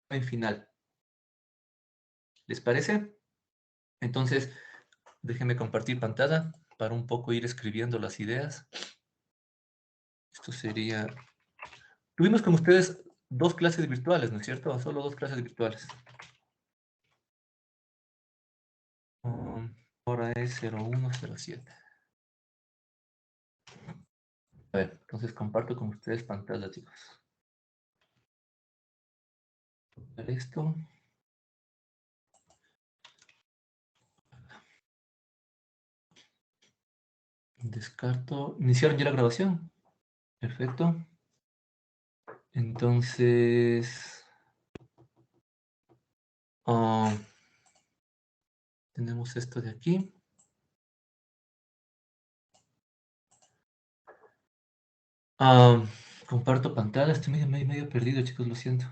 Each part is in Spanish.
en final. ¿Les parece? Entonces, déjenme compartir pantalla para un poco ir escribiendo las ideas. Esto sería... Tuvimos con ustedes 2 clases virtuales, ¿no es cierto? Solo 2 clases virtuales. Ahora es 0107. A ver, entonces comparto con ustedes pantalla, chicos. Ver esto. Descarto. ¿Iniciaron ya la grabación? Perfecto. Entonces, tenemos esto de aquí. Comparto pantalla. Estoy medio perdido, chicos, lo siento.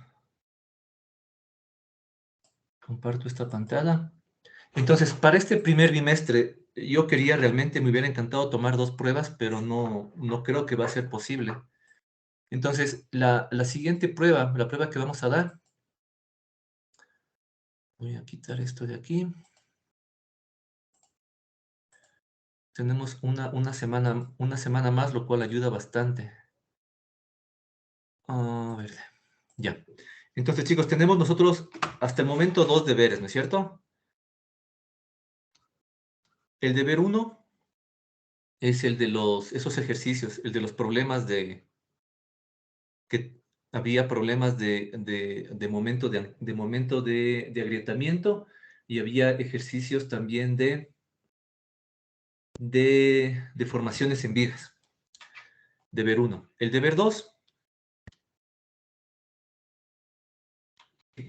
Comparto esta pantalla. Entonces, para este primer bimestre, yo quería realmente, me hubiera encantado tomar 2 pruebas, pero no creo que va a ser posible. Entonces, la siguiente prueba, la prueba que vamos a dar, voy a quitar esto de aquí. Tenemos una semana más, lo cual ayuda bastante. A ver, ya. Entonces, chicos, tenemos nosotros hasta el momento 2 deberes, ¿no es cierto? El deber 1 es el de esos ejercicios, el de los problemas que había problemas de momento de agrietamiento y había ejercicios también de formaciones en vigas. Deber 1. El deber 2,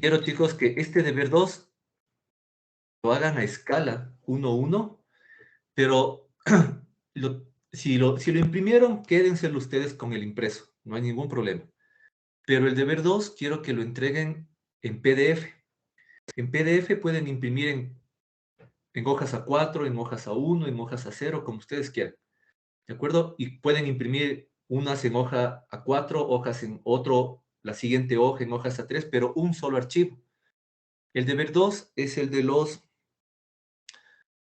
quiero, chicos, que este deber 2 lo hagan a escala 1:1, pero si lo imprimieron, quédenselo ustedes con el impreso, no hay ningún problema. Pero el deber 2 quiero que lo entreguen en PDF. En PDF pueden imprimir en hojas A4, en hojas A1, en hojas A0, como ustedes quieran. ¿De acuerdo? Y pueden imprimir unas en hoja A4, hojas en otro, la siguiente hoja en hojas A3, pero un solo archivo. El deber 2 es el de los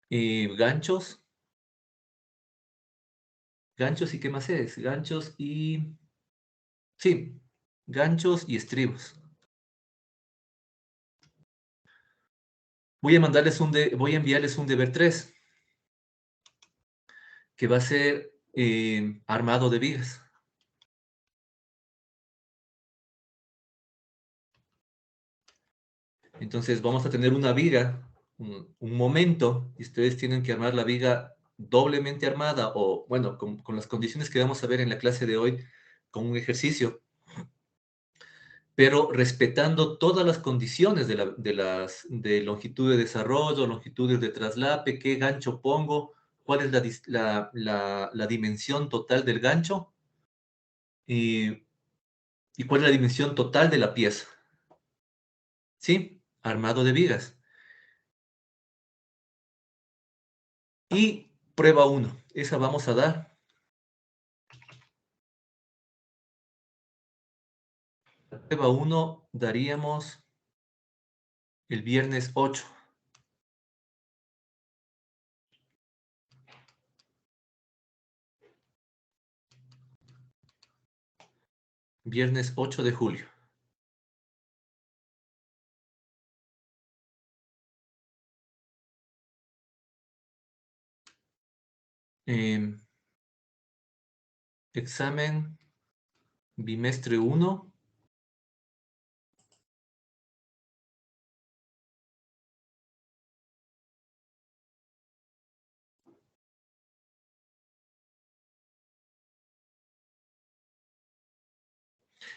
ganchos. Ganchos y qué más es. Ganchos y... Sí, ganchos y estribos. Voy a enviarles un deber 3, que va a ser armado de vigas. Entonces vamos a tener una viga, un momento, y ustedes tienen que armar la viga doblemente armada, o bueno, con las condiciones que vamos a ver en la clase de hoy, con un ejercicio, pero respetando todas las condiciones de longitud de desarrollo, longitudes de traslape, qué gancho pongo, cuál es la dimensión total del gancho y, y cuál es la dimensión total de la pieza. ¿Sí? Armado de vigas. Y prueba 1, esa vamos a dar. La prueba 1 daríamos el viernes 8. Viernes 8 de julio. Eh, examen bimestre 1.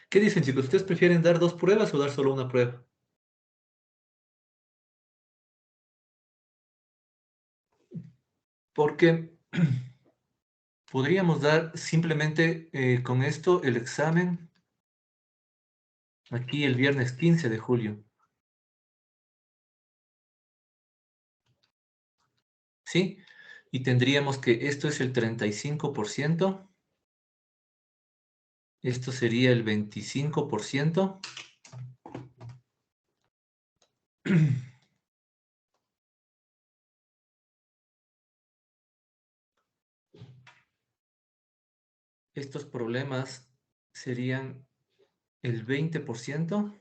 ¿Qué dicen, chicos? ¿Ustedes prefieren dar 2 pruebas o dar solo una prueba? Porque podríamos dar simplemente con esto el examen aquí el viernes 15 de julio. ¿Sí? Y tendríamos que esto es el 35%, esto sería el 25%, Estos problemas serían el 20%.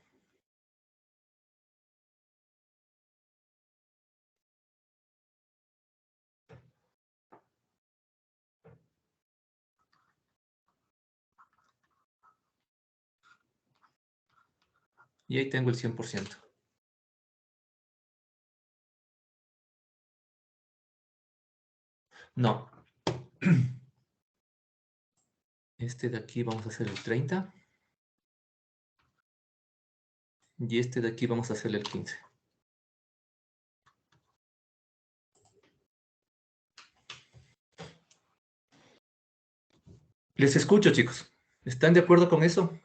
Y ahí tengo el 100%. No. Este de aquí vamos a hacer el 30. Y este de aquí vamos a hacerle el 15. Les escucho, chicos. ¿Están de acuerdo con eso?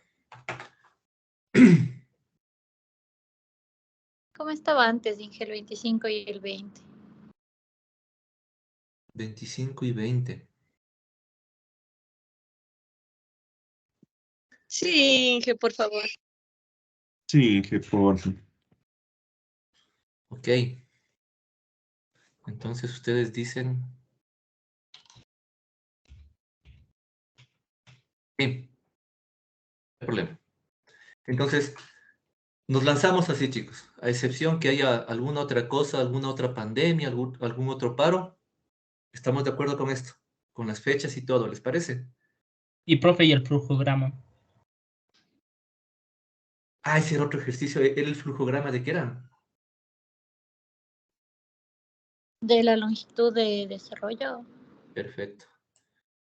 ¿Cómo estaba antes, Inge, el 25 y el 20? 25 y 20. Sí, Inge, por favor. Sí, que por... Ok. Entonces ustedes dicen... Bien, no hay problema. Entonces, nos lanzamos así, chicos. A excepción que haya alguna otra cosa, alguna otra pandemia, algún otro paro. ¿Estamos de acuerdo con esto? Con las fechas y todo, ¿les parece? Y profe, y el flujograma. Ah, ese era otro ejercicio. ¿Era el flujograma de qué era? De la longitud de desarrollo. Perfecto.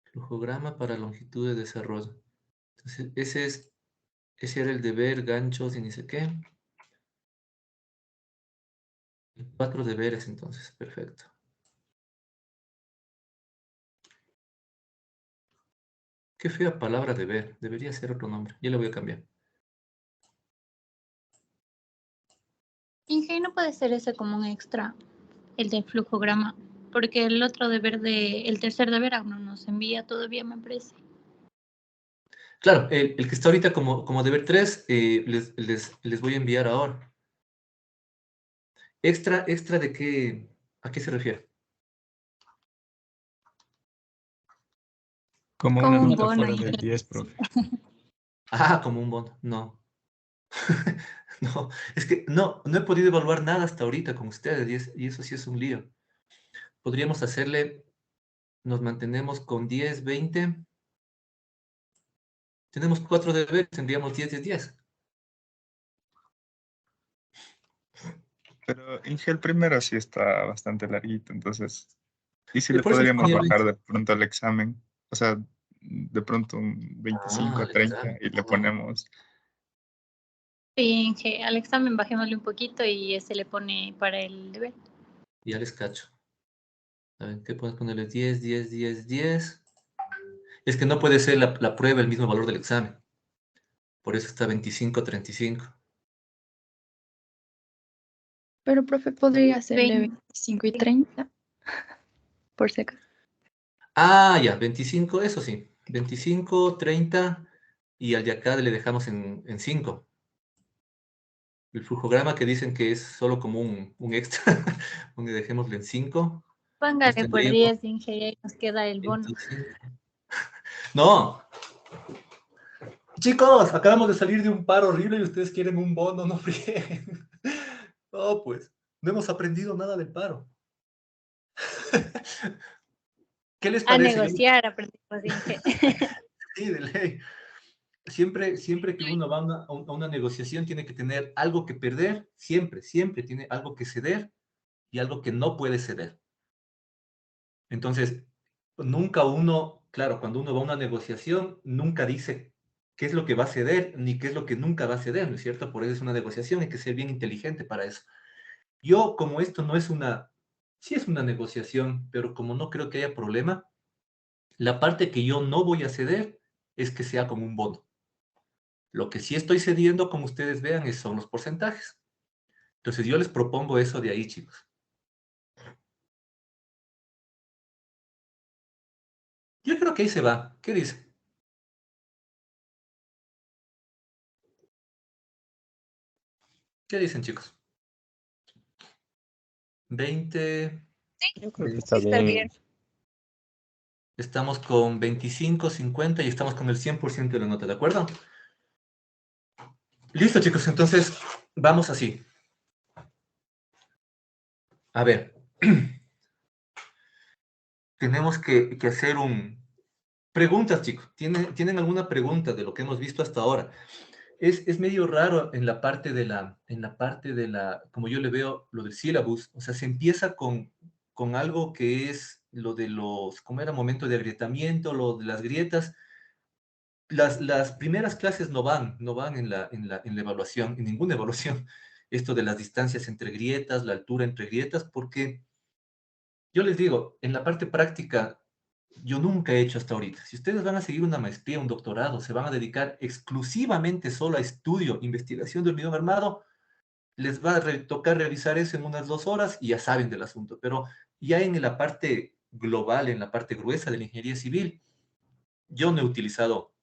Flujograma para longitud de desarrollo. Entonces, ese era el deber, ganchos y ni sé qué. 4 deberes, entonces. Perfecto. Qué fea palabra deber. Debería ser otro nombre. Ya le voy a cambiar. Inge, no puede ser ese como un extra, el del flujograma, porque el otro deber el tercer deber aún no nos envía todavía, me parece. Claro, el que está ahorita como deber 3, les voy a enviar ahora. Extra de qué, ¿a qué se refiere? Como Como una un nota bono, fuera del Inge. 10, profe. Ah, como un bono. No. No, es que no he podido evaluar nada hasta ahorita con ustedes y eso sí es un lío. Podríamos hacerle, nos mantenemos con 10, 20. Tenemos 4 deberes, tendríamos 10 de 10. Pero Inge, el primero sí está bastante larguito, entonces... ¿Y si Y le por eso les podríamos ponía bajar 20. de pronto el examen? O sea, de pronto un 25 Ah, a el 30 examen. y le No, ponemos... Sí, Inge, al examen bajémosle un poquito y ese le pone para el deber. ya les cacho. A ver, ¿qué puedes ponerle? 10, 10, 10, 10. Es que no puede ser la prueba el mismo valor del examen. Por eso está 25, 35. Pero, profe, podría hacerle 20. 25 y 30, por si acaso. Ah, ya, 25, eso sí. 25, 30 y al de acá le dejamos en 5. El flujograma que dicen que es solo como un extra, donde dejémoslo en 5. Nos Póngale por tendríamos 10, Inge, y ahí nos queda el bono. 25. No, chicos, acabamos de salir de un paro horrible y ustedes quieren un bono, no frieguen. No, pues, no hemos aprendido nada del paro. ¿Qué les A parece? negociar, aprendimos, Inge. Sí, de ley. Siempre que uno va a una negociación tiene que tener algo que perder, siempre tiene algo que ceder y algo que no puede ceder. Entonces, nunca uno, claro, cuando uno va a una negociación, nunca dice qué es lo que va a ceder ni qué es lo que nunca va a ceder, ¿no es cierto? Por eso es una negociación, hay que ser bien inteligente para eso. Yo, como esto no es sí es una negociación, pero como no creo que haya problema, la parte que yo no voy a ceder es que sea como un bono. Lo que sí estoy cediendo, como ustedes vean, son los porcentajes. Entonces yo les propongo eso de ahí, chicos. Yo creo que ahí se va. ¿Qué dice? ¿Qué dicen, chicos? 20. Yo creo que Está bien. Estamos con 25, 50 y estamos con el 100% de la nota, ¿de acuerdo? Listo, chicos, entonces vamos así. A ver, tenemos que hacer un... Preguntas, chicos. ¿Tienen alguna pregunta de lo que hemos visto hasta ahora? Es medio raro en la parte de la, como yo le veo, lo del syllabus, o sea, se empieza con algo que es lo de los, ¿cómo era? Momento de agrietamiento, lo de las grietas. Las primeras clases no van en la evaluación, en ninguna evaluación, esto de las distancias entre grietas, la altura entre grietas, porque yo les digo, en la parte práctica, yo nunca he hecho hasta ahorita. Si ustedes van a seguir una maestría, un doctorado, se van a dedicar exclusivamente solo a estudio, investigación del hormigón armado, les va a tocar revisar eso en unas 2 horas y ya saben del asunto. Pero ya en la parte global, en la parte gruesa de la ingeniería civil, yo no he utilizado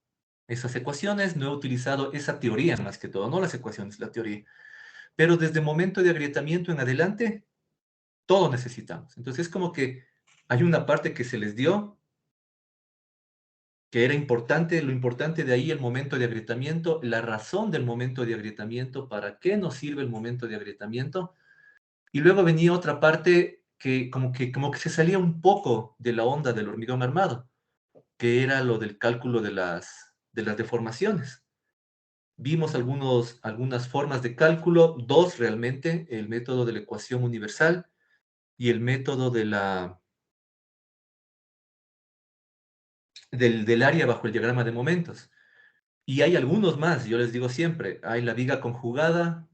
esas ecuaciones, no he utilizado esa teoría más que todo, no las ecuaciones, la teoría. Pero desde el momento de agrietamiento en adelante, todo necesitamos. Entonces es como que hay una parte que se les dio, que era importante, lo importante de ahí el momento de agrietamiento, la razón del momento de agrietamiento, para qué nos sirve el momento de agrietamiento, y luego venía otra parte que como que se salía un poco de la onda del hormigón armado, que era lo del cálculo de las deformaciones. Vimos algunas formas de cálculo, dos realmente, el método de la ecuación universal y el método del área bajo el diagrama de momentos. Y hay algunos más, yo les digo siempre, hay la viga conjugada,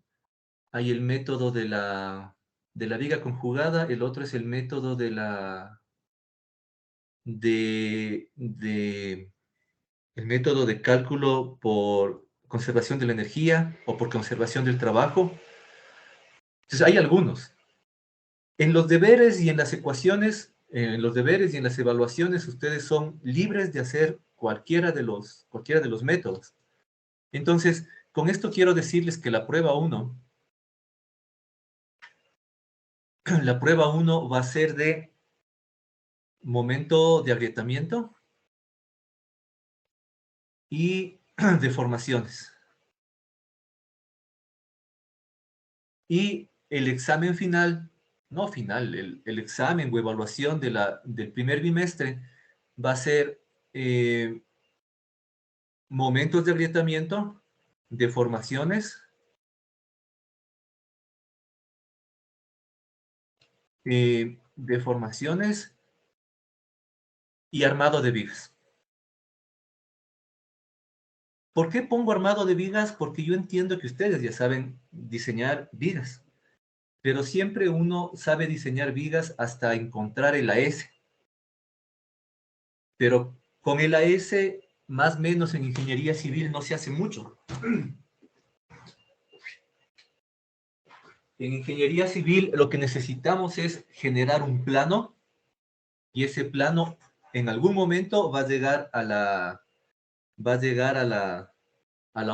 hay el método de la viga conjugada, el otro es el método el método de cálculo por conservación de la energía o por conservación del trabajo. Entonces hay algunos. En los deberes y en las ecuaciones, en los deberes y en las evaluaciones, ustedes son libres de hacer cualquiera de los métodos. Entonces, con esto quiero decirles que la prueba 1 va a ser de momento de agrietamiento y deformaciones. Y el examen final, no final, el examen o evaluación del primer bimestre va a ser momentos de agrietamiento, deformaciones, deformaciones y armado de vigas. ¿Por qué pongo armado de vigas? Porque yo entiendo que ustedes ya saben diseñar vigas, pero siempre uno sabe diseñar vigas hasta encontrar el AS. Pero con el AS, más o menos en ingeniería civil no se hace mucho. En ingeniería civil lo que necesitamos es generar un plano y ese plano en algún momento va a llegar a la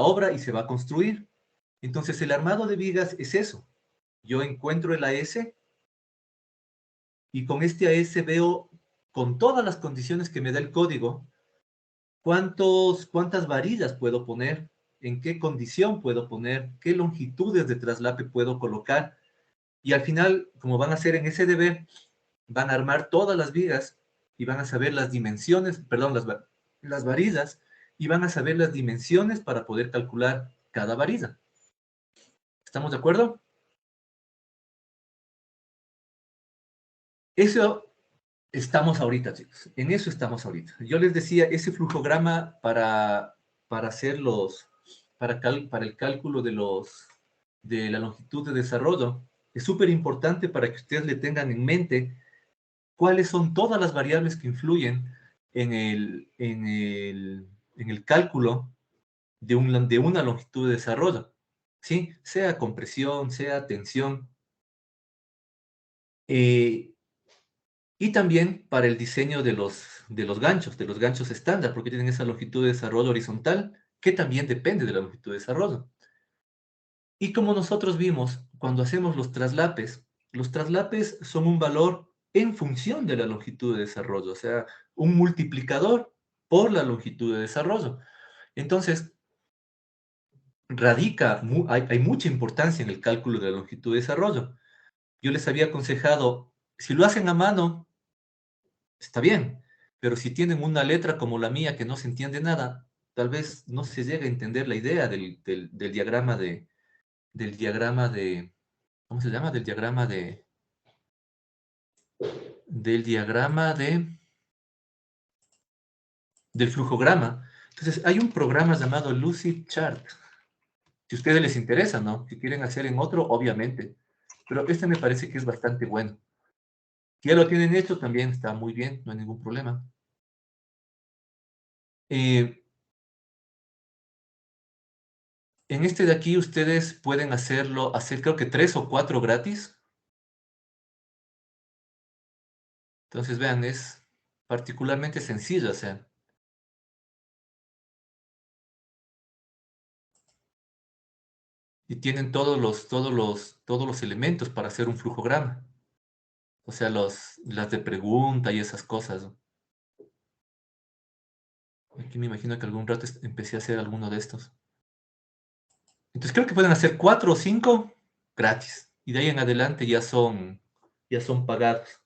obra y se va a construir. Entonces el armado de vigas es eso. Yo encuentro el AS y con este AS veo con todas las condiciones que me da el código cuántas varillas puedo poner, en qué condición puedo poner, qué longitudes de traslape puedo colocar. Y al final, como van a hacer en ese deber, van a armar todas las vigas y van a saber las dimensiones, perdón, las varillas, y van a saber las dimensiones para poder calcular cada varilla. ¿Estamos de acuerdo? Eso estamos ahorita, chicos. En eso estamos ahorita. Yo les decía, ese flujograma hacer para el cálculo de la longitud de desarrollo es súper importante para que ustedes le tengan en mente cuáles son todas las variables que influyen en el cálculo de una longitud de desarrollo, ¿sí? Sea compresión, sea tensión. Y también para el diseño de los ganchos estándar, porque tienen esa longitud de desarrollo horizontal, que también depende de la longitud de desarrollo. Y como nosotros vimos, cuando hacemos los traslapes, Los traslapes son un valor en función de la longitud de desarrollo, o sea, un multiplicador por la longitud de desarrollo. Entonces, hay mucha importancia en el cálculo de la longitud de desarrollo. Yo les había aconsejado, si lo hacen a mano, está bien, pero si tienen una letra como la mía que no se entiende nada, tal vez no se llega a entender la idea del diagrama ¿cómo se llama? Del flujograma. Entonces, hay un programa llamado Lucid Chart. Si a ustedes les interesa, ¿no? Si quieren hacer en otro, obviamente. Pero este me parece que es bastante bueno. Si ya lo tienen hecho, también está muy bien, no hay ningún problema. En este de aquí ustedes pueden hacer creo que 3 o 4 gratis. Entonces, vean, es particularmente sencillo, o sea. Y tienen todos los elementos para hacer un flujograma. O sea, las de pregunta y esas cosas, ¿no? Aquí me imagino que algún rato empecé a hacer alguno de estos. Entonces creo que pueden hacer 4 o 5 gratis. Y de ahí en adelante ya son pagados.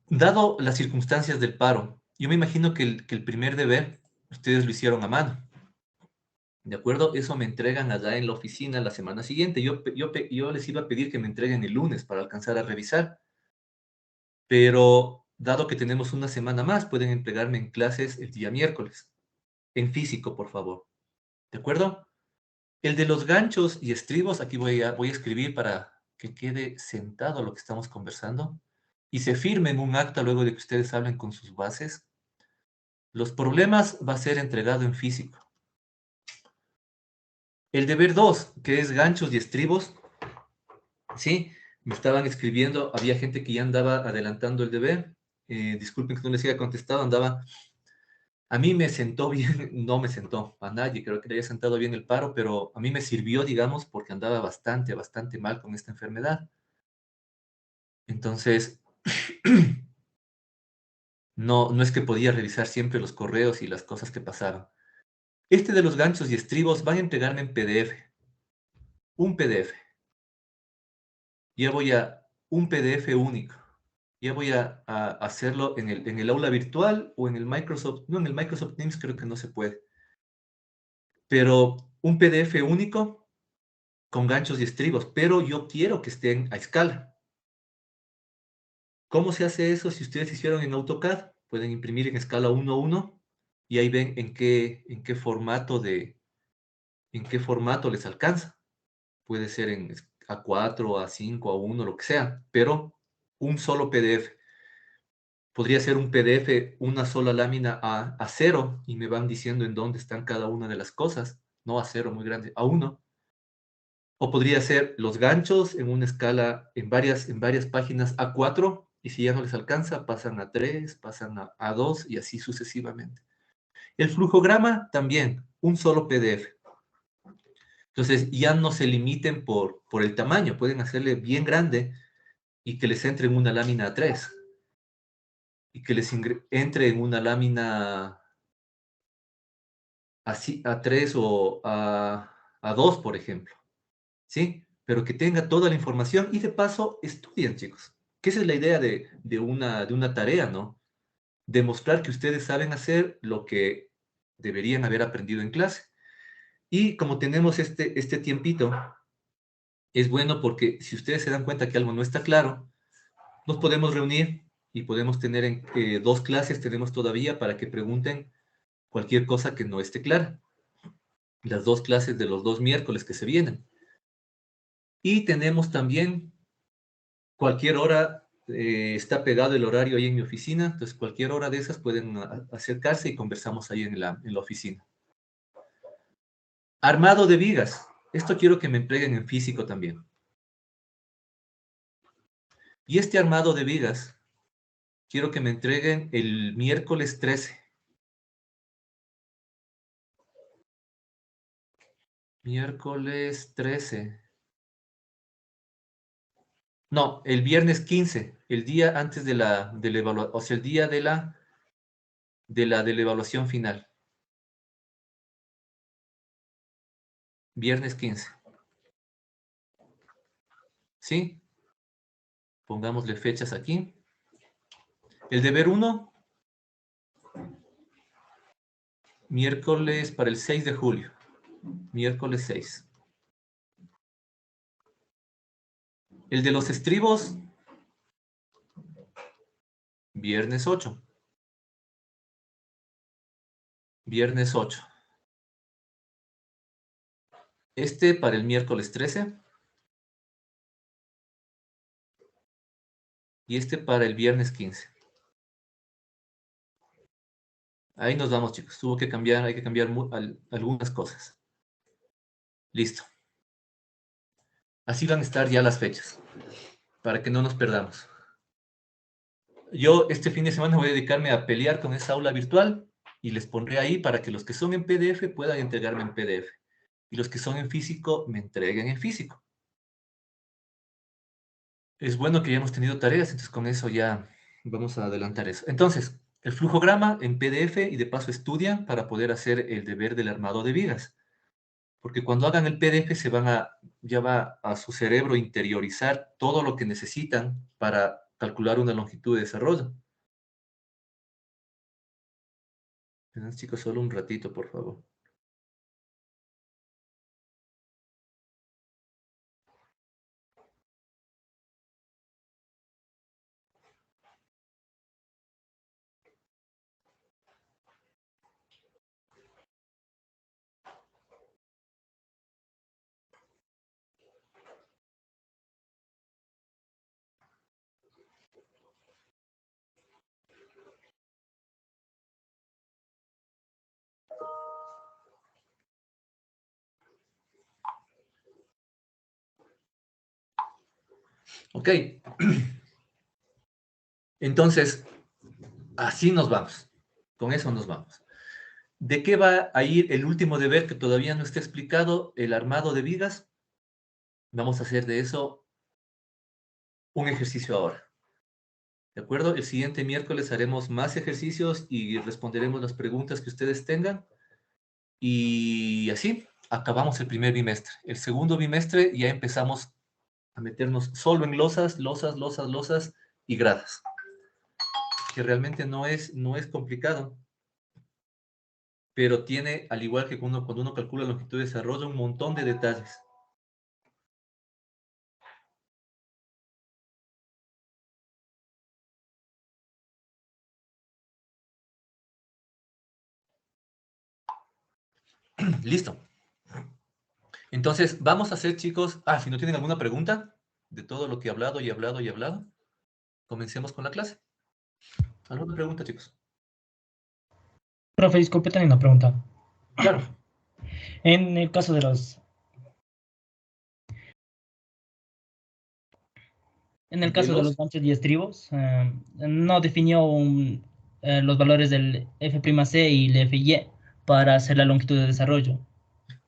Dado las circunstancias del paro, yo me imagino que el primer deber ustedes lo hicieron a mano. ¿De acuerdo? Eso me entregan allá en la oficina la semana siguiente. Yo les iba a pedir que me entreguen el lunes para alcanzar a revisar. Pero dado que tenemos una semana más, pueden entregarme en clases el día miércoles. En físico, por favor. ¿De acuerdo? El de los ganchos y estribos, aquí voy a escribir para que quede sentado lo que estamos conversando y se firme en un acta luego de que ustedes hablen con sus bases. Los problemas va a ser entregado en físico. El deber 2, que es ganchos y estribos, sí, me estaban escribiendo, había gente que ya andaba adelantando el deber. Disculpen que no les haya contestado, andaba. A mí me sentó bien, no me sentó a nadie, creo que le haya sentado bien el paro, pero a mí me sirvió, digamos, porque andaba bastante mal con esta enfermedad. Entonces, no es que podía revisar siempre los correos y las cosas que pasaban. Este de los ganchos y estribos van a entregarme en PDF. Un PDF. Un PDF único. Ya voy a hacerlo en el aula virtual o en el Microsoft. No, en el Microsoft Teams creo que no se puede. Pero un PDF único con ganchos y estribos, pero yo quiero que estén a escala. ¿Cómo se hace eso? Si ustedes hicieron en AutoCAD, pueden imprimir en escala 1:1 y ahí ven en qué formato les alcanza. Puede ser en A4, A5, A1, lo que sea, pero un solo PDF. Podría ser un PDF, una sola lámina a A0 y me van diciendo en dónde están cada una de las cosas. No A0 muy grande, A1. O podría ser los ganchos en una escala, en varias páginas A4, y si ya no les alcanza, pasan a 3, pasan a A2 y así sucesivamente. El flujograma también, un solo PDF. Entonces ya no se limiten por el tamaño, pueden hacerle bien grande y que les entre en una lámina A3 y que les entre en una lámina así A3 o A2, por ejemplo. ¿Sí? Pero que tenga toda la información y de paso estudien, chicos. Que esa es la idea de una tarea, ¿no? Demostrar que ustedes saben hacer lo que deberían haber aprendido en clase. Y como tenemos este tiempito, es bueno porque si ustedes se dan cuenta que algo no está claro, nos podemos reunir y podemos tener 2 clases, tenemos todavía para que pregunten cualquier cosa que no esté clara. Las 2 clases de los 2 miércoles que se vienen. Y tenemos también cualquier hora, está pegado el horario ahí en mi oficina, entonces cualquier hora de esas pueden acercarse y conversamos ahí en la oficina. Armado de vigas. Esto quiero que me entreguen en físico también. Y este armado de vigas, quiero que me entreguen el miércoles 13. Miércoles 13. No, el viernes 15, el día antes de la evaluación, o sea, el día de la evaluación final. Viernes 15. ¿Sí? Pongámosle fechas aquí. El deber 1, miércoles para el 6 de julio. Miércoles 6. El de los estribos, viernes 8. Viernes 8. Este para el miércoles 13. Y este para el viernes 15. Ahí nos vamos, chicos. Hay que cambiar algunas cosas. Listo. Así van a estar ya las fechas, para que no nos perdamos. Yo este fin de semana voy a dedicarme a pelear con esa aula virtual y les pondré ahí para que los que son en PDF puedan entregarme en PDF. Y los que son en físico me entreguen en físico. Es bueno que ya hemos tenido tareas, entonces con eso ya vamos a adelantar eso. Entonces, el flujograma en PDF y de paso estudian para poder hacer el deber del armado de vigas. Porque cuando hagan el PDF ya va a su cerebro interiorizar todo lo que necesitan para calcular una longitud de desarrollo. Verán, chicos, solo un ratito, por favor. Ok. Entonces, así nos vamos. Con eso nos vamos. ¿De qué va a ir el último deber que todavía no está explicado? El armado de vigas. Vamos a hacer de eso un ejercicio ahora. ¿De acuerdo? El siguiente miércoles haremos más ejercicios y responderemos las preguntas que ustedes tengan. Y así acabamos el primer bimestre. El segundo bimestre ya empezamos a meternos solo en losas y gradas. Que realmente no es complicado, pero tiene, al igual que cuando uno calcula longitud de desarrollo, un montón de detalles. Listo. Entonces, vamos a hacer, chicos, si no tienen alguna pregunta de todo lo que he hablado y hablado y hablado, comencemos con la clase. ¿Alguna pregunta, chicos? Profe, disculpe, tengo una pregunta. Claro. En el caso de los... En el caso de los ganchos y estribos, no definió los valores del F'C y el Fy para hacer la longitud de desarrollo.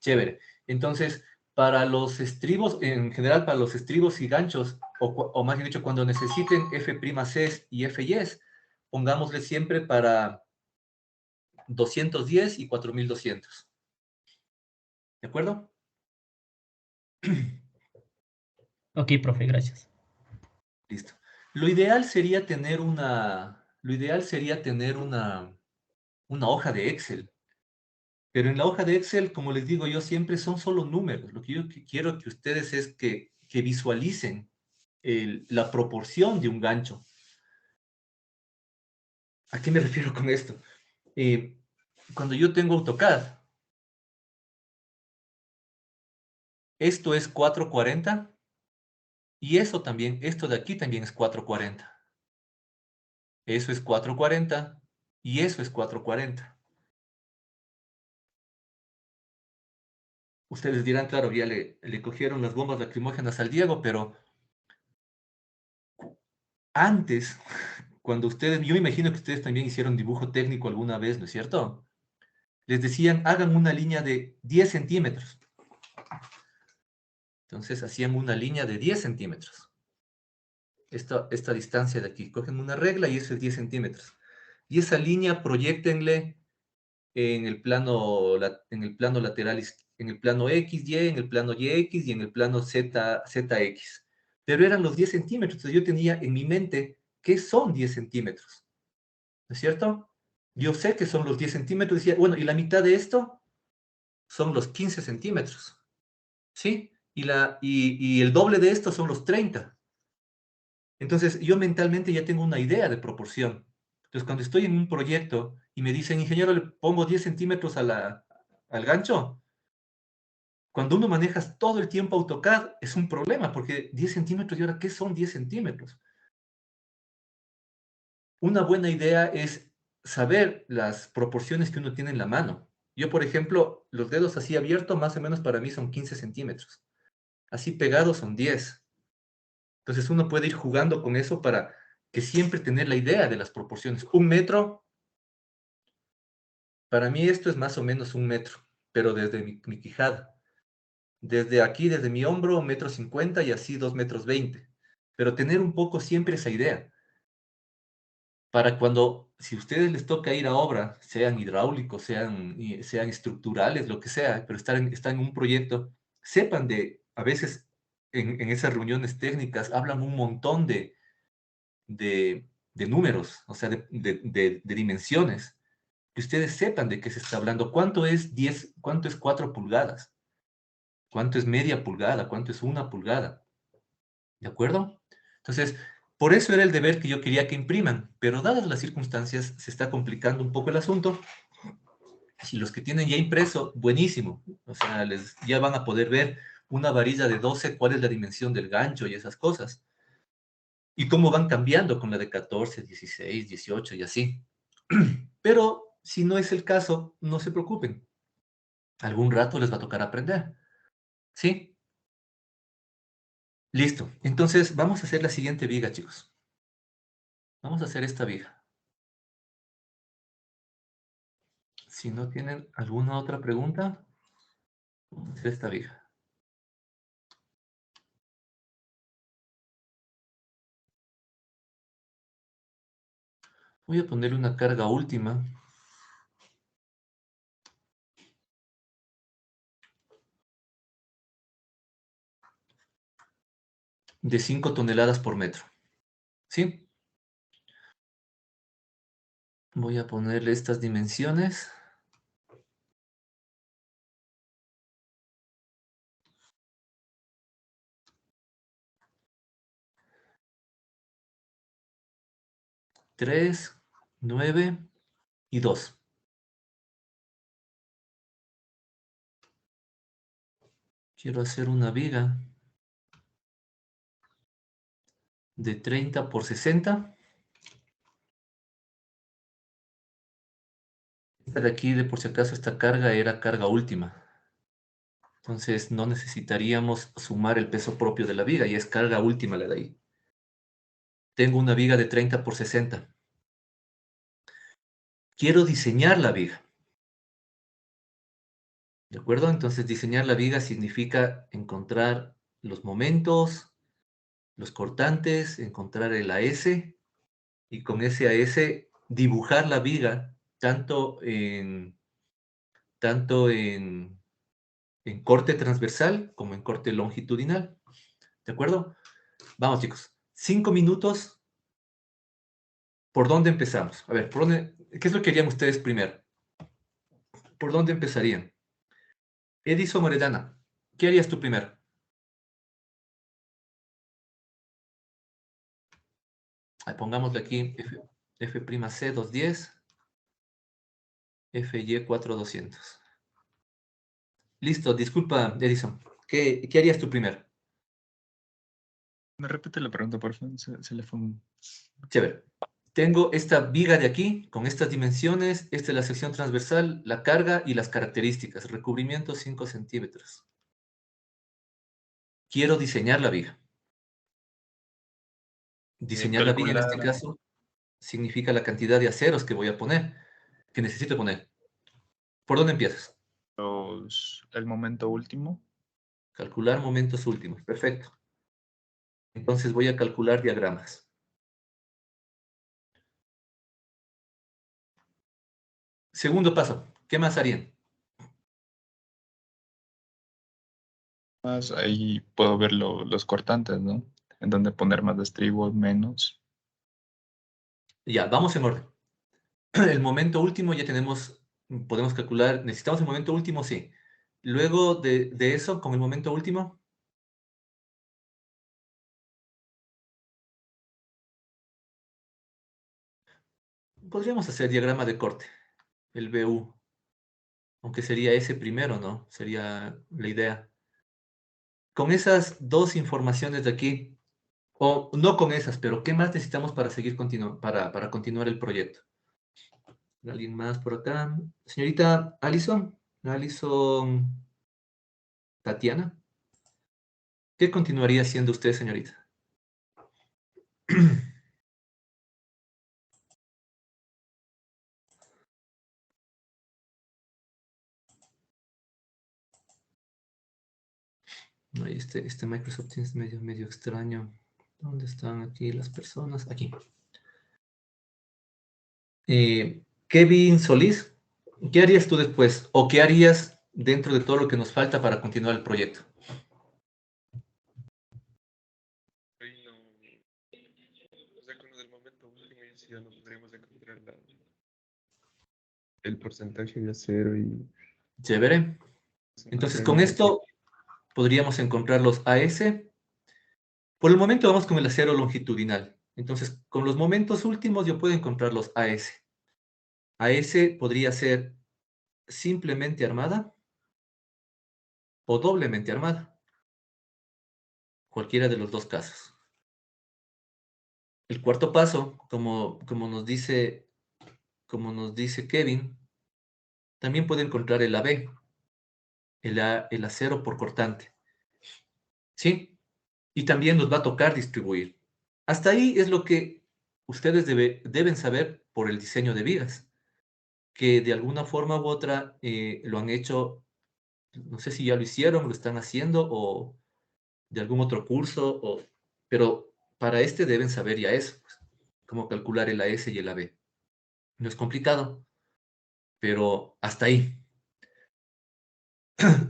Chévere. Entonces, para los estribos, en general para los estribos y ganchos, o más bien dicho, cuando necesiten F'Cs y Fy's, pongámosle siempre para 210 y 4200. ¿De acuerdo? Ok, profe, gracias. Listo. Lo ideal sería tener una hoja de Excel. Pero en la hoja de Excel, como les digo yo siempre, son solo números. Lo que yo quiero que ustedes es que visualicen la proporción de un gancho. ¿A qué me refiero con esto? Cuando yo tengo AutoCAD, esto es 440 y esto de aquí también es 440. Eso es 440 y eso es 440. Ustedes dirán, claro, ya le cogieron las bombas lacrimógenas al Diego, pero antes, yo me imagino que ustedes también hicieron dibujo técnico alguna vez, ¿no es cierto? Les decían, hagan una línea de 10 centímetros. Entonces hacían una línea de 10 centímetros. Esta distancia de aquí. Cogen una regla y eso es 10 centímetros. Y esa línea proyéctenle en el plano lateral, en el plano XY, en el plano YX y en el plano ZX. Pero eran los 10 centímetros. Entonces yo tenía en mi mente, ¿qué son 10 centímetros? ¿No es cierto? Yo sé que son los 10 centímetros. Decía, bueno, y la mitad de esto son los 15 centímetros. ¿Sí? Y el doble de esto son los 30. Entonces, yo mentalmente ya tengo una idea de proporción. Entonces, cuando estoy en un proyecto y me dicen, ingeniero, le pongo 10 centímetros al gancho, cuando uno maneja todo el tiempo AutoCAD, es un problema, porque 10 centímetros, ¿y ahora qué son 10 centímetros? Una buena idea es saber las proporciones que uno tiene en la mano. Yo, por ejemplo, los dedos así abiertos, más o menos para mí son 15 centímetros. Así pegados son 10. Entonces uno puede ir jugando con eso para que siempre tener la idea de las proporciones. Un metro, para mí esto es más o menos un metro, pero desde mi quijada. Desde aquí, desde mi hombro, 1,50 m y así 2,20 m. Pero tener un poco siempre esa idea. Para cuando, si a ustedes les toca ir a obra, sean hidráulicos, sean estructurales, lo que sea, pero están en un proyecto, sepan a veces en esas reuniones técnicas hablan un montón de números, o sea, de dimensiones, que ustedes sepan de qué se está hablando. ¿Cuánto es 10? ¿Cuánto es 4 pulgadas? ¿Cuánto es media pulgada? ¿Cuánto es 1 pulgada? ¿De acuerdo? Entonces, por eso era el deber que yo quería que impriman, pero dadas las circunstancias, se está complicando un poco el asunto. Si los que tienen ya impreso, buenísimo. O sea, ya van a poder ver una varilla de 12, cuál es la dimensión del gancho y esas cosas. Y cómo van cambiando con la de 14, 16, 18 y así. Pero si no es el caso, no se preocupen. Algún rato les va a tocar aprender. ¿Sí? Listo. Entonces, vamos a hacer la siguiente viga, chicos. Vamos a hacer esta viga. Si no tienen alguna otra pregunta, vamos a hacer esta viga. Voy a ponerle una carga última. De 5 toneladas por metro. ¿Sí? Voy a ponerle estas dimensiones. Tres, 9 y 2. Quiero hacer una viga de 30 por 60. Esta de aquí, de por si acaso, esta carga era carga última. Entonces no necesitaríamos sumar el peso propio de la viga, y es carga última la de ahí. Tengo una viga de 30 por 60. Quiero diseñar la viga. ¿De acuerdo? Entonces diseñar la viga significa encontrar los momentos, los cortantes, encontrar el AS, y con ese AS dibujar la viga tanto en corte transversal como en corte longitudinal. ¿De acuerdo? Vamos, chicos. 5 minutos. ¿Por dónde empezamos? A ver, ¿qué es lo que harían ustedes primero? ¿Por dónde empezarían? Edison Moredana, ¿qué harías tú primero? Pongámosle aquí F'C 210, Fy 4200. Listo, disculpa, Edison. ¿Qué harías tú primero? Me repite la pregunta, por favor. Se le fue un... Chévere. Tengo esta viga de aquí, con estas dimensiones, esta es la sección transversal, la carga y las características. Recubrimiento 5 centímetros. Quiero diseñar la viga. Diseñar la viga en este caso significa la cantidad de aceros que voy a poner, que necesito poner. ¿Por dónde empiezas? el momento último. Calcular momentos últimos. Perfecto. Entonces voy a calcular diagramas. Segundo paso. ¿Qué más harían? Más ahí puedo ver los cortantes, ¿no? En donde poner más estribos, menos. Ya, vamos en orden. El momento último ya tenemos, podemos calcular, necesitamos el momento último, sí. Luego de eso, con el momento último, podríamos hacer diagrama de corte, el BU, aunque sería ese primero, ¿no? Sería la idea. Con esas dos informaciones de aquí, o no con esas, pero ¿qué más necesitamos para seguir para continuar el proyecto? ¿Alguien más por acá? Señorita Alison, Alison Tatiana, ¿qué continuaría haciendo usted, señorita? Ay, este Microsoft Teams medio extraño. ¿Dónde están aquí las personas? Aquí. Kevin Solís, ¿qué harías tú después? ¿O qué harías dentro de todo lo que nos falta para continuar el proyecto? Ahí no, o sea, con lo del momento último ya no podríamos encontrar el porcentaje de acero y Chévere. Entonces, con esto podríamos encontrar los AS. Por el momento vamos con el acero longitudinal. Entonces, con los momentos últimos yo puedo encontrar los AS. AS podría ser simplemente armada o doblemente armada. Cualquiera de los dos casos. El cuarto paso, como nos dice Kevin, también puede encontrar el AB, el acero por cortante. ¿Sí? Y también nos va a tocar distribuir. Hasta ahí es lo que ustedes deben saber por el diseño de vigas, que de alguna forma u otra lo han hecho, no sé si ya lo hicieron, lo están haciendo o de algún otro curso, pero para este deben saber ya eso, pues, cómo calcular el AS y el AB. No es complicado, pero hasta ahí.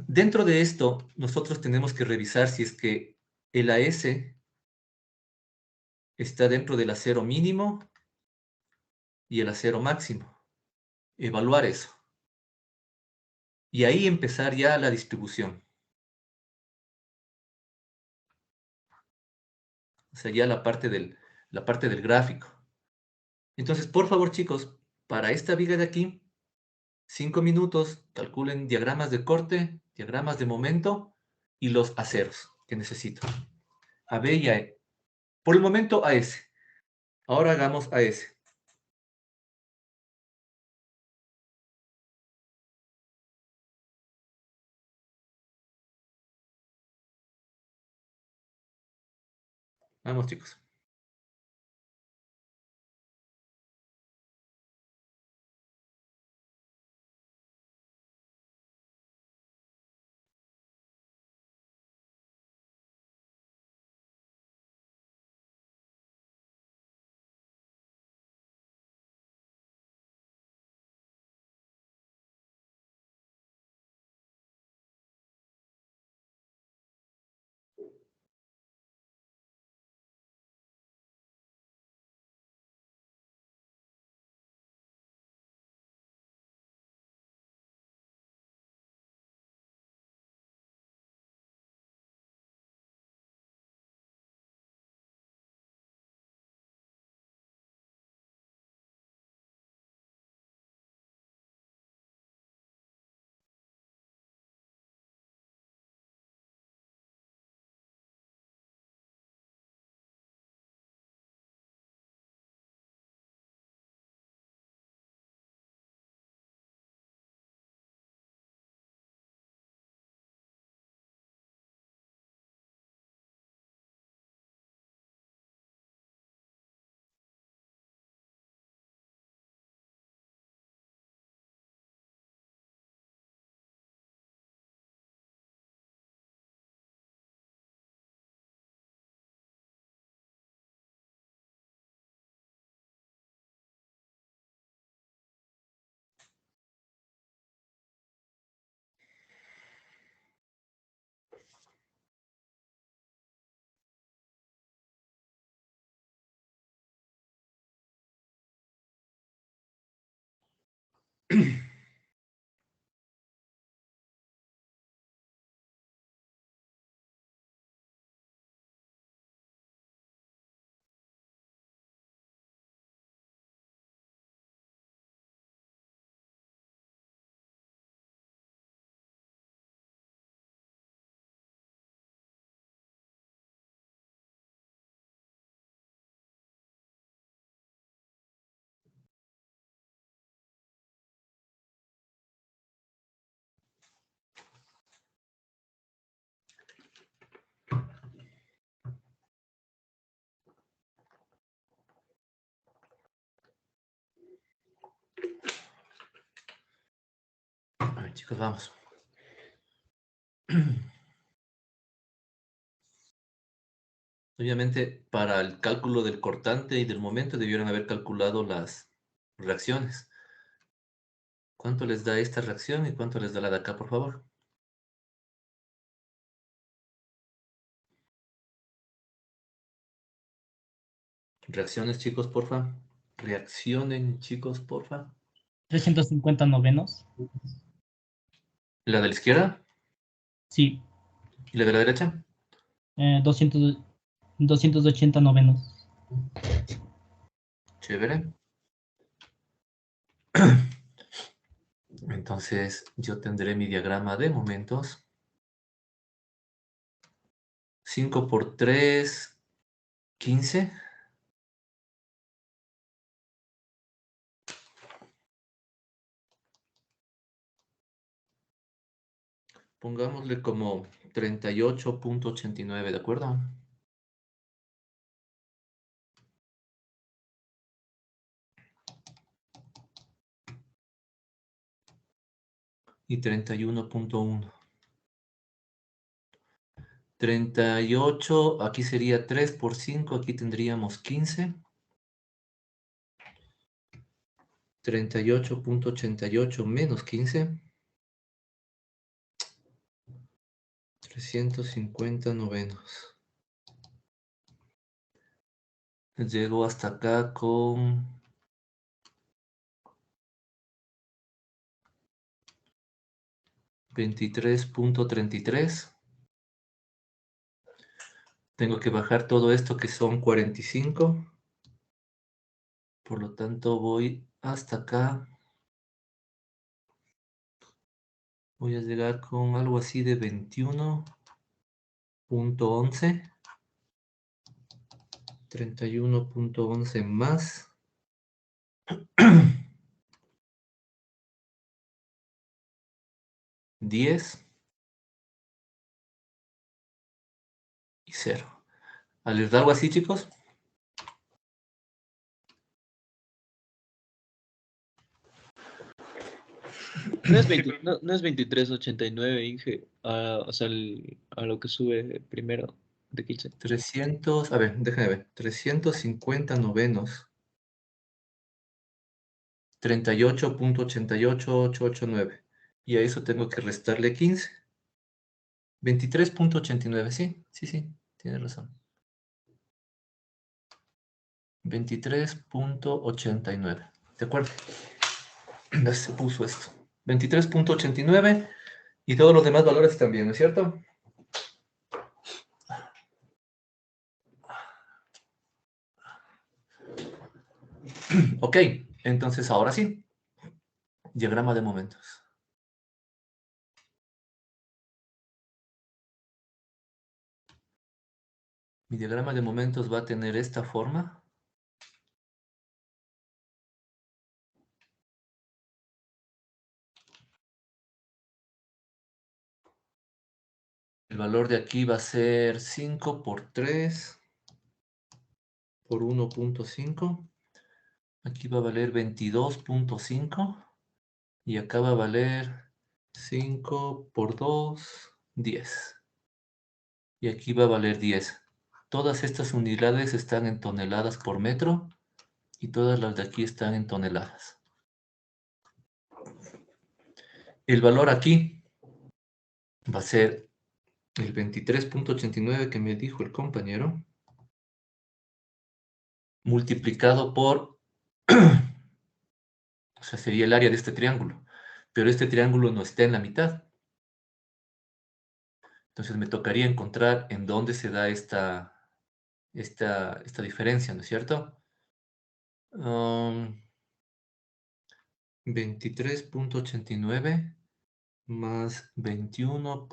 Dentro de esto, nosotros tenemos que revisar si es que el AS está dentro del acero mínimo y el acero máximo. Evaluar eso. Y ahí empezar ya la distribución. O sea, ya la parte del gráfico. Entonces, por favor, chicos, para esta viga de aquí, 5 minutos, calculen diagramas de corte, diagramas de momento y los aceros que necesito. AB y AE. Por el momento, AS. Ahora hagamos AS. Vamos, chicos. A ver, chicos, vamos. Obviamente, para el cálculo del cortante y del momento debieron haber calculado las reacciones. ¿Cuánto les da esta reacción y cuánto les da la de acá, por favor? Reacciones, chicos, porfa. Reaccionen, chicos, porfa. 350 novenos. ¿La de la izquierda? Sí. ¿Y la de la derecha? 280 novenos. Chévere. Entonces, yo tendré mi diagrama de momentos. 5 por 3, 15. Pongámosle como 38.89, ¿de acuerdo? Y 31.1. 38, aquí sería 3 por 5, aquí tendríamos 15. 38.88 menos 15. 350 novenos. Llego hasta acá con 23.33. Tengo que bajar todo esto que son 45. Por lo tanto voy hasta acá. Voy a llegar con algo así de 21.11. 31.11 más. 10 y 0. ¿Les da algo así, chicos? No es, 20 no es 23.89, Inge, o sea, a lo que sube primero de 15. 300, a ver, déjame ver. 350 novenos. 38.88889. Y a eso tengo que restarle 15. 23.89, sí, sí, sí, tienes razón. 23.89. ¿De acuerdo? Ya se puso esto. 23.89 y todos los demás valores también, ¿no es cierto? Ok, entonces ahora sí. Diagrama de momentos. Mi diagrama de momentos va a tener esta forma. El valor de aquí va a ser 5 por 3 por 1.5. Aquí va a valer 22.5. Y acá va a valer 5 por 2, 10. Y aquí va a valer 10. Todas estas unidades están en toneladas por metro. Y todas las de aquí están en toneladas. El valor aquí va a ser el 23.89 que me dijo el compañero, multiplicado por O sea, sería el área de este triángulo. Pero este triángulo no está en la mitad. Entonces me tocaría encontrar en dónde se da esta diferencia, ¿no es cierto? 23.89 más 21.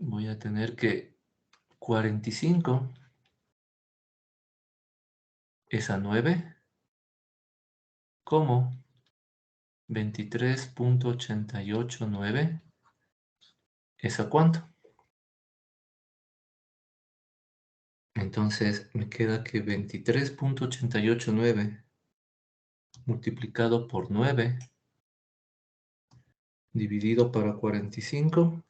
Voy a tener que 45 es a 9, como 23.889 es a cuánto. Entonces me queda que 23.889 multiplicado por 9 dividido para 45.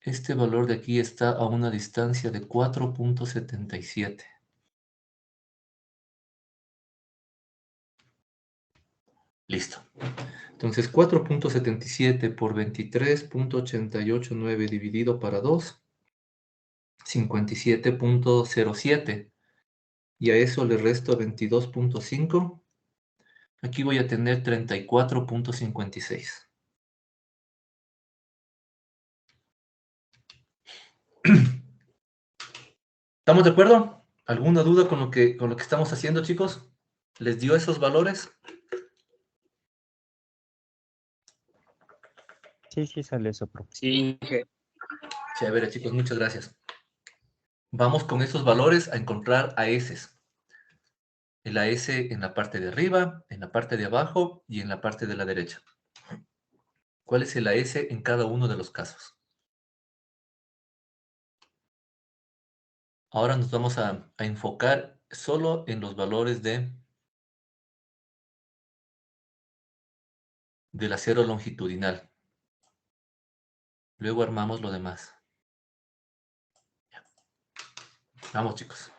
Este valor de aquí está a una distancia de 4.77. Listo. Entonces 4.77 por 23.889 dividido para 2, 57.07. Y a eso le resto 22.5. Aquí voy a tener 34.56. ¿Estamos de acuerdo? ¿Alguna duda con lo que estamos haciendo, chicos? ¿Les dio esos valores? Sí, sale eso, profe. Sí, Inge. Chévere, chicos, muchas gracias. Vamos con esos valores a encontrar AS. El AS en la parte de arriba, en la parte de abajo y en la parte de la derecha. ¿Cuál es el AS en cada uno de los casos? Ahora nos vamos a enfocar solo en los valores del acero longitudinal. Luego armamos lo demás. Vamos, chicos.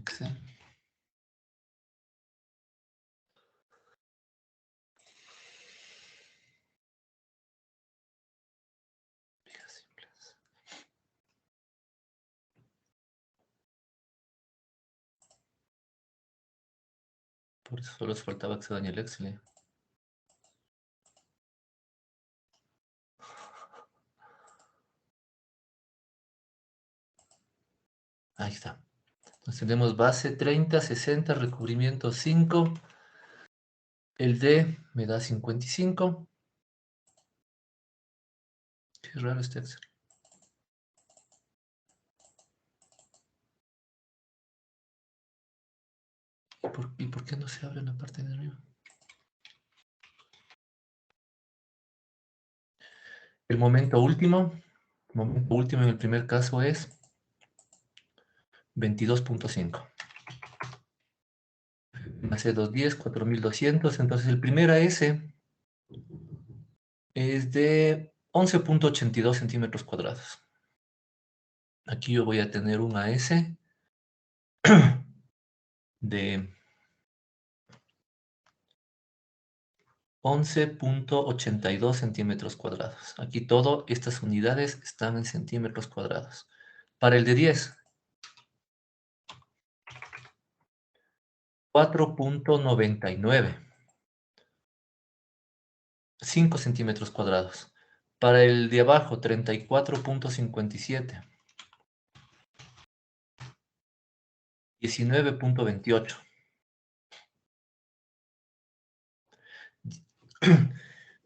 Excel. Por eso solo les faltaba que se dañe el Excel. Ahí está. Entonces tenemos base 30, 60, recubrimiento 5. El D me da 55. Qué raro este Excel. ¿Y por qué no se abre la parte de arriba? El momento último en el primer caso es 22.5. Hace 210, 4200. Entonces el primer AS es de 11.82 centímetros cuadrados. Aquí yo voy a tener un AS de 11.82 centímetros cuadrados. Aquí todas estas unidades están en centímetros cuadrados. Para el de 10, 4.99. 5 centímetros cuadrados. Para el de abajo, 34.57. 19.28.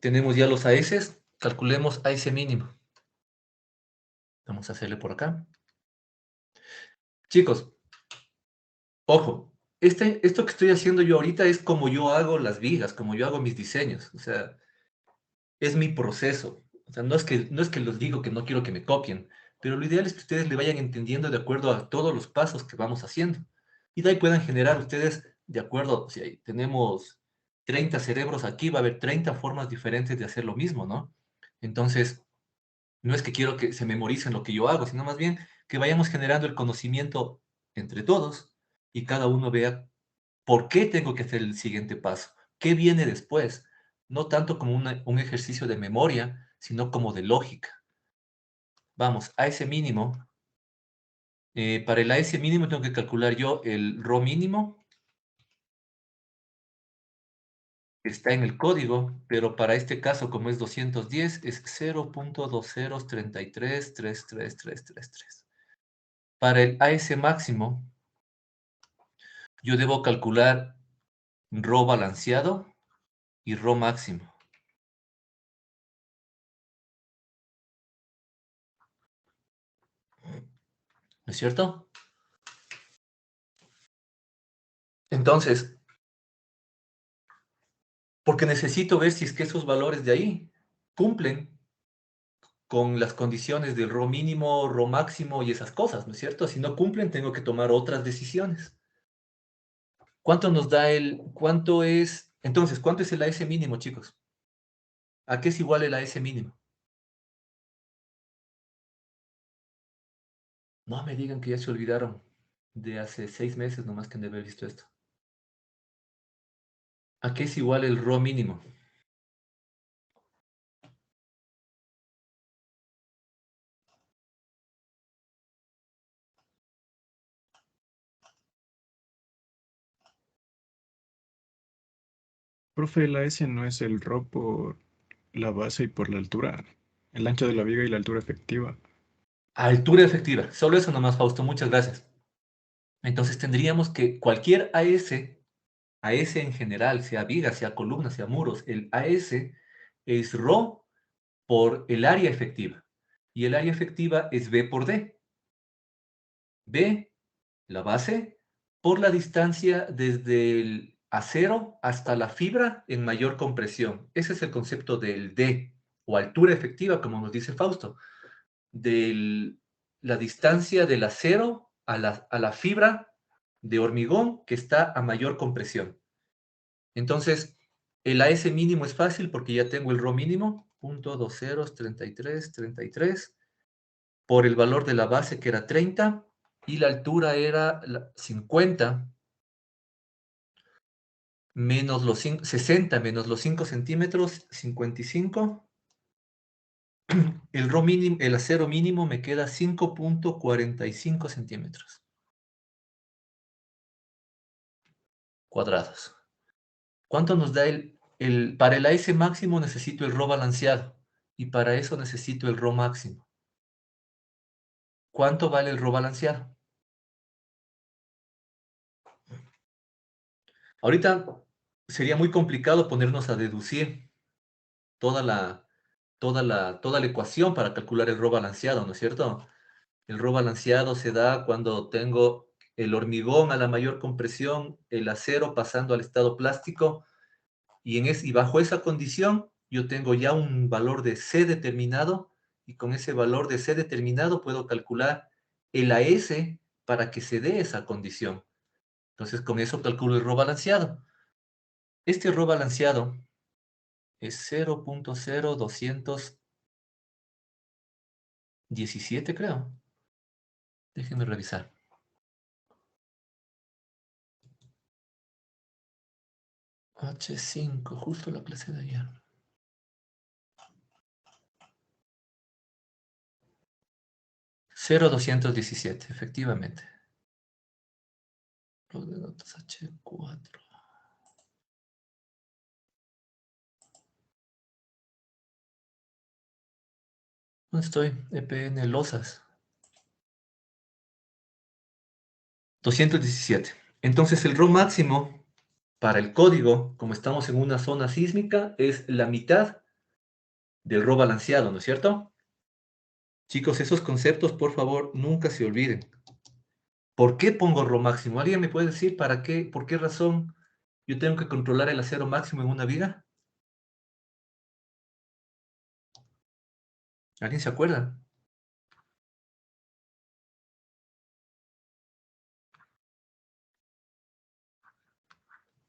Tenemos ya los AS. Calculemos AS mínimo. Vamos a hacerle por acá. Chicos, ojo, esto que estoy haciendo yo ahorita es como yo hago las vigas, como yo hago mis diseños. O sea, es mi proceso. O sea, no es que los digo que no quiero que me copien, pero lo ideal es que ustedes le vayan entendiendo de acuerdo a todos los pasos que vamos haciendo. Y de ahí puedan generar ustedes, de acuerdo, si ahí tenemos 30 cerebros aquí, va a haber 30 formas diferentes de hacer lo mismo, ¿no? Entonces, no es que quiero que se memoricen lo que yo hago, sino más bien que vayamos generando el conocimiento entre todos y cada uno vea por qué tengo que hacer el siguiente paso, qué viene después, no tanto como un ejercicio de memoria, sino como de lógica. Vamos, a ese mínimo, para el AS mínimo tengo que calcular yo el ρ mínimo, está en el código, pero para este caso, como es 210, es 0.203333333. Para el AS máximo, yo debo calcular ρ balanceado y ρ máximo. ¿No es cierto? Entonces, porque necesito ver si es que esos valores de ahí cumplen con las condiciones del ρ mínimo, ρ máximo y esas cosas, ¿no es cierto? Si no cumplen, tengo que tomar otras decisiones. ¿Cuánto nos da entonces, cuánto es el AS mínimo, chicos? ¿A qué es igual el AS mínimo? No me digan que ya se olvidaron de hace 6 meses nomás que han de haber visto esto. ¿A qué es igual el ρ mínimo? Profe, la S no es el RO por la base y por la altura. El ancho de la viga y la altura efectiva. Altura efectiva. Solo eso nomás, Fausto. Muchas gracias. Entonces tendríamos que cualquier AS en general, sea viga, sea columna, sea muros, el AS es ρ por el área efectiva. Y el área efectiva es B por D. B, la base, por la distancia desde el acero hasta la fibra en mayor compresión. Ese es el concepto del D, o altura efectiva, como nos dice Fausto. La distancia del acero a la fibra de hormigón que está a mayor compresión. Entonces, el AS mínimo es fácil porque ya tengo el ρ mínimo, 0.203333, por el valor de la base que era 30 y la altura era 50 menos los 60 menos los 5 centímetros, 55. El ρ mínimo, el acero mínimo me queda 5.45 centímetros cuadrados. ¿Cuánto nos da para el AS máximo necesito el ρ balanceado y para eso necesito el ρ máximo? ¿Cuánto vale el ρ balanceado? Ahorita sería muy complicado ponernos a deducir toda la ecuación para calcular el ρ balanceado, ¿no es cierto? El ρ balanceado se da cuando tengo el hormigón a la mayor compresión, el acero pasando al estado plástico, y bajo esa condición yo tengo ya un valor de C determinado, y con ese valor de C determinado puedo calcular el AS para que se dé esa condición. Entonces con eso calculo el ρ balanceado. Este ρ balanceado es 0.0200 17, creo. Déjenme revisar. H5, justo la clase de ayer. (0,217), efectivamente. Los de notas H4. ¿Dónde estoy? EPN Losas. 217. Entonces el ROM máximo para el código, como estamos en una zona sísmica, es la mitad del RO balanceado, ¿no es cierto? Chicos, esos conceptos, por favor, nunca se olviden. ¿Por qué pongo RO máximo? ¿Alguien me puede decir para qué, por qué razón yo tengo que controlar el acero máximo en una viga? ¿Alguien se acuerda?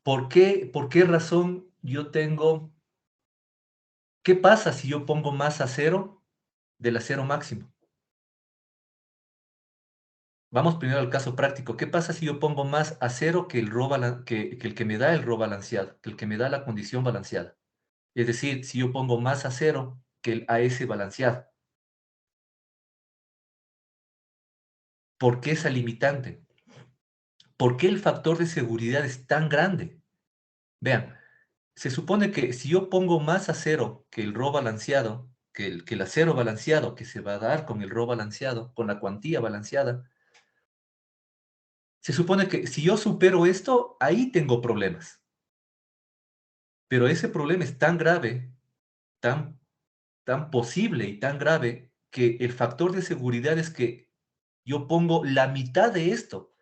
¿Por qué razón yo tengo... ¿Qué pasa si yo pongo más acero del acero máximo? Vamos primero al caso práctico. ¿Qué pasa si yo pongo más acero que el que me da el RO balanceado, que el que me da la condición balanceada? Es decir, si yo pongo más acero que el AS balanceado. ¿Por qué esa limitante? ¿Por qué el factor de seguridad es tan grande? Vean, se supone que si yo pongo más acero que el RO balanceado, que el acero balanceado que se va a dar con el RO balanceado, con la cuantía balanceada, se supone que si yo supero esto, ahí tengo problemas. Pero ese problema es tan grave, tan, tan posible y tan grave, que el factor de seguridad es que yo pongo la mitad de esto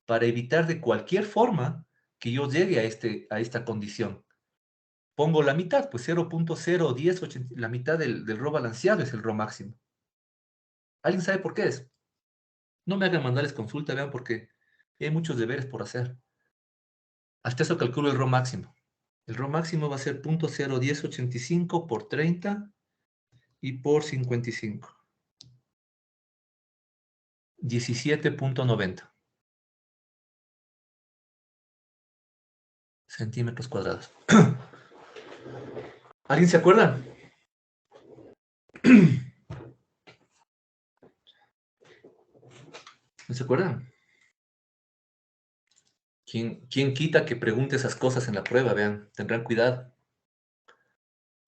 para evitar de cualquier forma que yo llegue a esta condición. Pongo la mitad, pues 0.01080, la mitad del RO balanceado es el RO máximo. ¿Alguien sabe por qué es? No me hagan mandarles consulta, vean, porque hay muchos deberes por hacer. Hasta eso calculo el RO máximo. El RO máximo va a ser 0.01085 por 30 y por 55. 17.90 centímetros cuadrados. ¿Alguien se acuerda? ¿No se acuerdan? ¿Quién quita que pregunte esas cosas en la prueba? Vean, tendrán cuidado.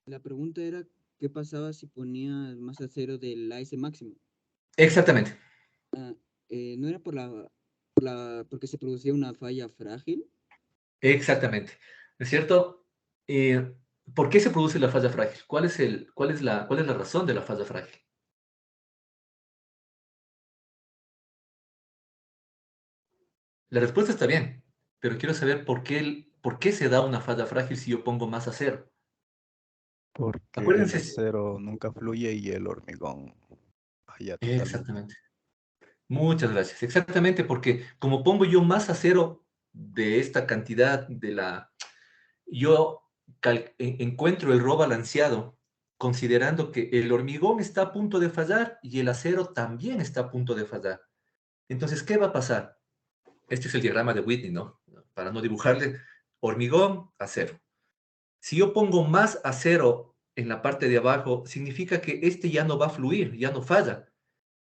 La pregunta era, ¿qué pasaba si ponías más acero del AS máximo? Exactamente. ¿No era porque se producía una falla frágil? Exactamente. ¿No es cierto? ¿Por qué se produce la falla frágil? ¿Cuál es la razón de la falla frágil? La respuesta está bien, pero quiero saber por qué se da una falla frágil si yo pongo más acero. Porque el Acuérdense. acero nunca fluye y el hormigón falla totalmente. Exactamente. Muchas gracias. Exactamente, porque como pongo yo más acero de esta cantidad yo encuentro el RO balanceado considerando que el hormigón está a punto de fallar y el acero también está a punto de fallar. Entonces, ¿qué va a pasar? Este es el diagrama de Whitney, ¿no? Para no dibujarle hormigón, acero. Si yo pongo más acero en la parte de abajo, significa que este ya no va a fluir, ya no falla.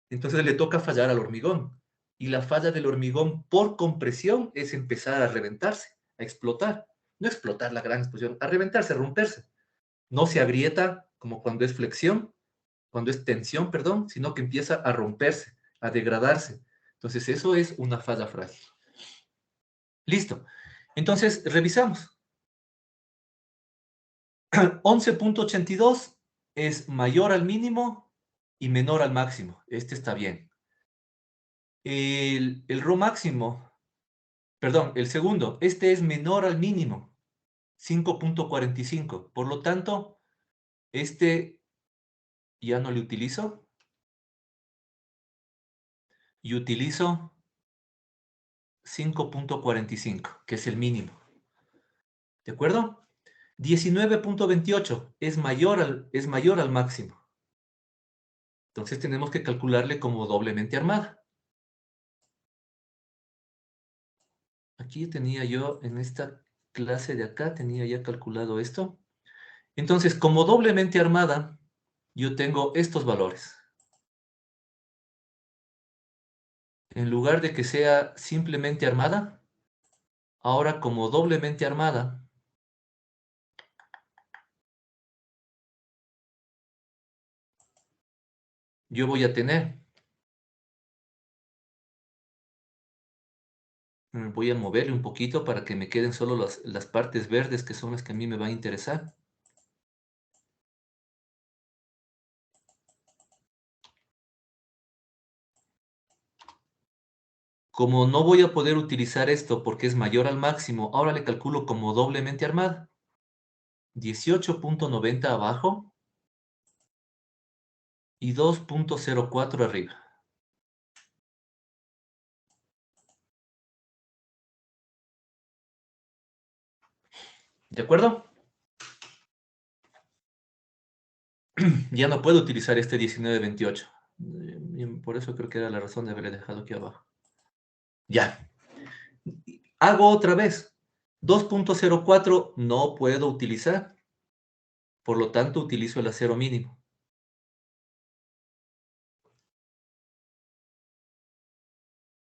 Entonces le toca fallar al hormigón. Y la falla del hormigón por compresión es empezar a reventarse, a explotar. No explotar la gran explosión, a reventarse, a romperse. No se agrieta como cuando es flexión, cuando es tensión, perdón, sino que empieza a romperse, a degradarse. Entonces eso es una falla frágil. Listo. Entonces, revisamos. 11.82 es mayor al mínimo y menor al máximo. Este está bien. El RO máximo, perdón, el segundo, este es menor al mínimo, 5.45. Por lo tanto, este ya no le utilizo. Y utilizo 5.45, que es el mínimo. ¿De acuerdo? 19.28 es mayor al máximo. Entonces tenemos que calcularle como doblemente armada. Aquí tenía yo, en esta clase de acá, tenía ya calculado esto. Entonces, como doblemente armada, yo tengo estos valores. En lugar de que sea simplemente armada, ahora como doblemente armada, yo voy a tener, voy a moverle un poquito para que me queden solo las partes verdes que son las que a mí me van a interesar. Como no voy a poder utilizar esto porque es mayor al máximo, ahora le calculo como doblemente armada. 18.90 abajo y 2.04 arriba. ¿De acuerdo? Ya no puedo utilizar este 1928. Por eso creo que era la razón de haberle dejado aquí abajo. Ya. Hago otra vez. 2.04 no puedo utilizar. Por lo tanto, utilizo el acero mínimo.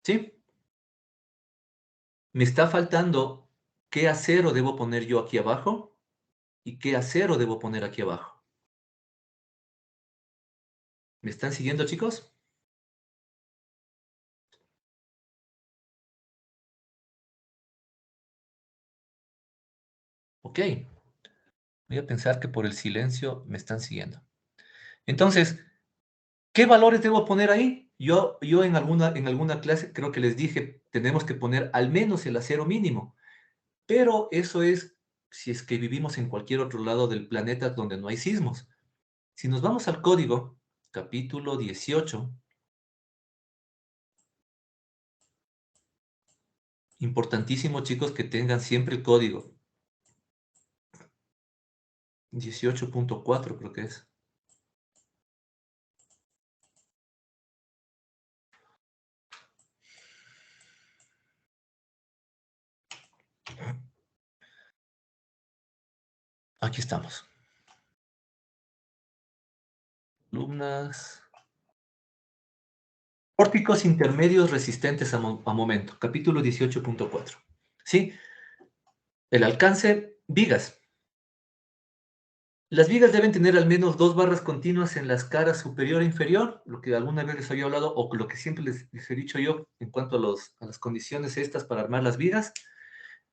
¿Sí? Me está faltando qué acero debo poner yo aquí abajo y qué acero debo poner aquí abajo. ¿Me están siguiendo, chicos? Ok. Voy a pensar que por el silencio me están siguiendo. Entonces, ¿qué valores debo poner ahí? Yo en alguna clase creo que les dije, tenemos que poner al menos el acero mínimo. Pero eso es si es que vivimos en cualquier otro lado del planeta donde no hay sismos. Si nos vamos al código, capítulo 18, importantísimo, chicos, que tengan siempre el código. 18.4 creo que es. Aquí estamos. Columnas. Pórticos intermedios resistentes a momento. Capítulo 18.4. ¿Sí? El alcance, vigas. Las vigas deben tener al menos 2 barras continuas en las caras superior e inferior, lo que alguna vez les había hablado, o lo que siempre les he dicho yo en cuanto a las condiciones estas para armar las vigas.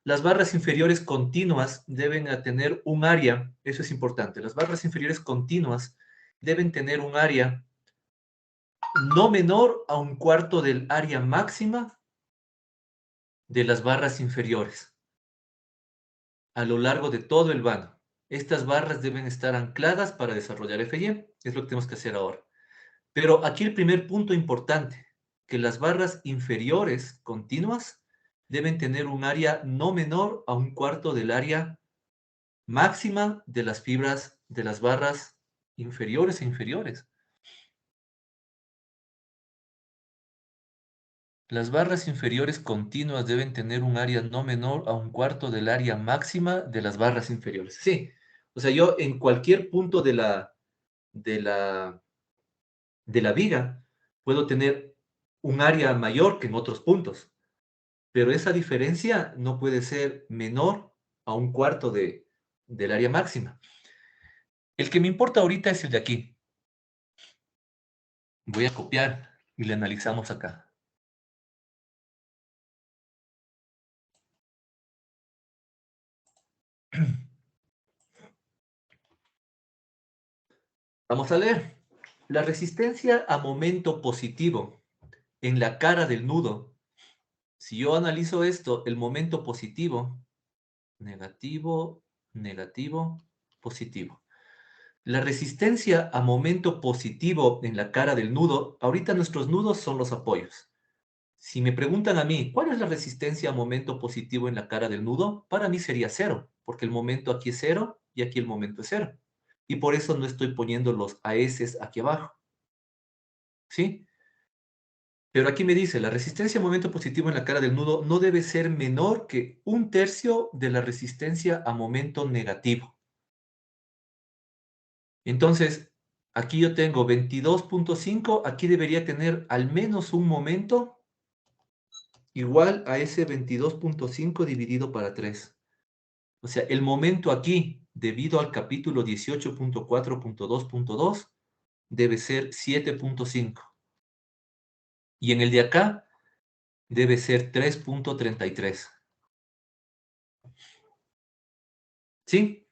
Las barras inferiores continuas deben tener un área, eso es importante, las barras inferiores continuas deben tener un área no menor a 1/4 del área máxima de las barras inferiores a lo largo de todo el vano. Estas barras deben estar ancladas para desarrollar FY, es lo que tenemos que hacer ahora. Pero aquí el primer punto importante, que las barras inferiores continuas deben tener un área no menor a 1/4 del área máxima de las fibras de las barras inferiores e inferiores. Las barras inferiores continuas deben tener un área no menor a 1/4 del área máxima de las barras inferiores. Sí, o sea, yo en cualquier punto de la, de la viga puedo tener un área mayor que en otros puntos, pero esa diferencia no puede ser menor a 1/4 del área máxima. El que me importa ahorita es el de aquí. Voy a copiar y le analizamos acá. Vamos a leer. La resistencia a momento positivo en la cara del nudo. Si yo analizo esto, el momento positivo, negativo, negativo, positivo. La resistencia a momento positivo en la cara del nudo, ahorita nuestros nudos son los apoyos. Si me preguntan a mí, ¿cuál es la resistencia a momento positivo en la cara del nudo? Para mí sería 0, porque el momento aquí es 0 y aquí el momento es 0. Y por eso no estoy poniendo los AS aquí abajo. ¿sí? Pero aquí me dice, la resistencia a momento positivo en la cara del nudo no debe ser menor que 1/3 de la resistencia a momento negativo. Entonces, aquí yo tengo 22.5, aquí debería tener al menos un momento igual a ese 22.5 dividido para 3. O sea, el momento aquí, debido al capítulo 18.4.2.2, debe ser 7.5. Y en el de acá, debe ser 3.33. ¿Sí?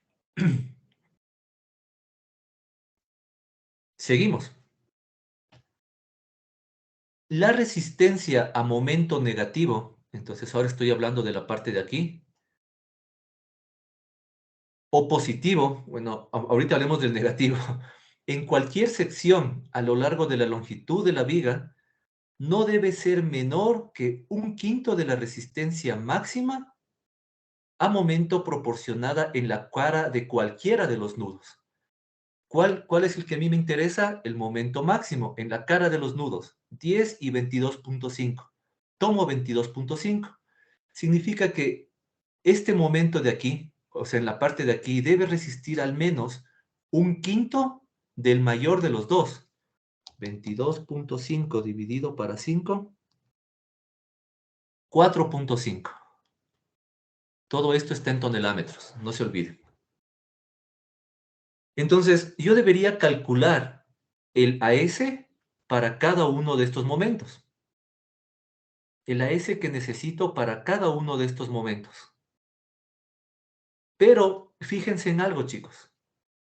Seguimos. La resistencia a momento negativo, entonces ahora estoy hablando de la parte de aquí, o positivo, bueno, ahorita hablemos del negativo, en cualquier sección a lo largo de la longitud de la viga, no debe ser menor que 1/5 de la resistencia máxima a momento proporcionada en la cara de cualquiera de los nudos. ¿Cuál es el que a mí me interesa? El momento máximo en la cara de los nudos, 10 y 22.5. Tomo 22.5. Significa que este momento de aquí, o sea, en la parte de aquí, debe resistir al menos 1/5 del mayor de los dos. 22.5 dividido para 5, 4.5. Todo esto está en tonelámetros, no se olviden. Entonces, yo debería calcular el AS para cada uno de estos momentos. El AS que necesito para cada uno de estos momentos. Pero fíjense en algo, chicos.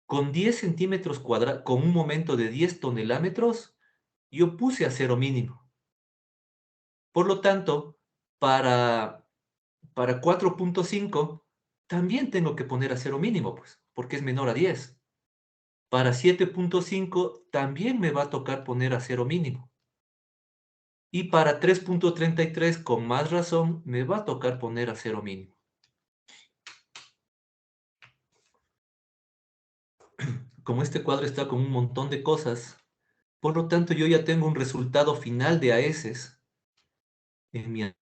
Con 10 centímetros cuadrados, con un momento de 10 tonelámetros, yo puse acero mínimo. Por lo tanto, para 4.5, también tengo que poner acero mínimo, pues, porque es menor a 10. Para 7.5 también me va a tocar poner acero mínimo. Y para 3.33, con más razón, me va a tocar poner acero mínimo. Como este cuadro está con un montón de cosas, por lo tanto yo ya tengo un resultado final de AES en mi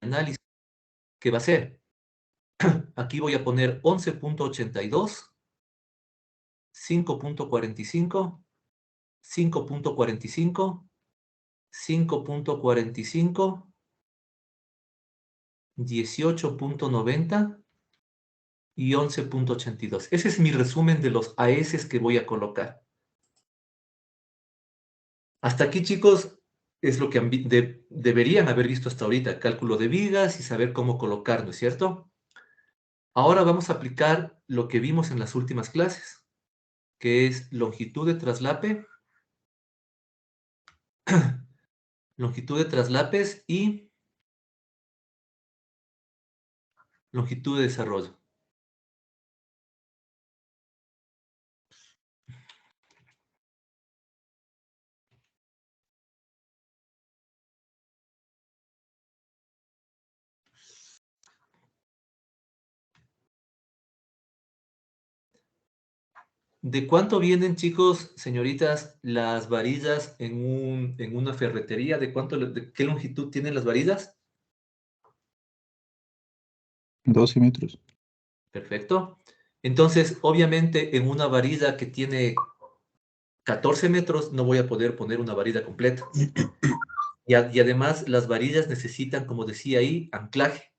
análisis, que va a ser, aquí voy a poner 11.82, 5.45, 5.45, 5.45, 18.90 y 11.82. Ese es mi resumen de los AES que voy a colocar. Hasta aquí, chicos, es lo que deberían haber visto hasta ahorita, cálculo de vigas y saber cómo colocar, ¿no es cierto? Ahora vamos a aplicar lo que vimos en las últimas clases, que es longitud de traslape, longitud de traslapes y longitud de desarrollo. ¿De cuánto vienen, chicos, señoritas, las varillas en una ferretería? ¿De qué longitud tienen las varillas? 12 metros. Perfecto. Entonces, obviamente, en una varilla que tiene 14 metros, no voy a poder poner una varilla completa. Y además, las varillas necesitan, como decía ahí, anclaje.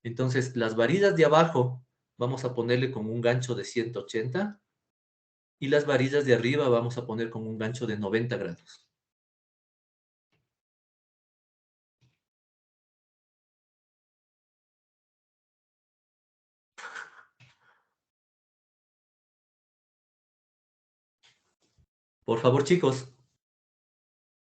Entonces, las varillas de abajo, vamos a ponerle con un gancho de 180. Y las varillas de arriba vamos a poner con un gancho de 90 grados. Por favor, chicos,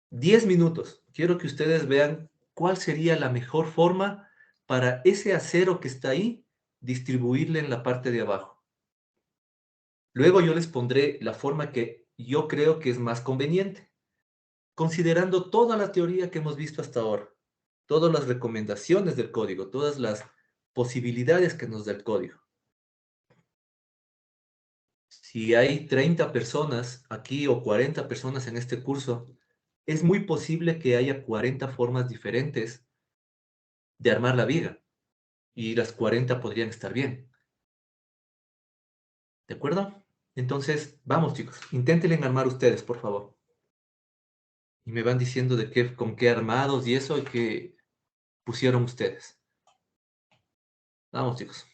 10 minutos. Quiero que ustedes vean cuál sería la mejor forma para ese acero que está ahí, distribuirle en la parte de abajo. Luego yo les pondré la forma que yo creo que es más conveniente, considerando toda la teoría que hemos visto hasta ahora, todas las recomendaciones del código, todas las posibilidades que nos da el código. si hay 30 personas aquí o 40 personas en este curso, es muy posible que haya 40 formas diferentes de armar la viga y las 40 podrían estar bien. ¿De acuerdo? Entonces, vamos chicos, inténtenle armar ustedes, por favor. Y me van diciendo de qué, con qué armados y eso que pusieron ustedes. Vamos chicos.